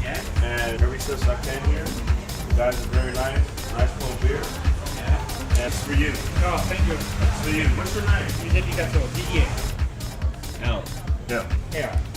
Yeah. And ever since I came here, you guys are very nice. Nice cold beer. Yeah. And it's for you. Oh, thank you. It's for you. What's your name? You said you got so Didier. L. Yeah. Yeah.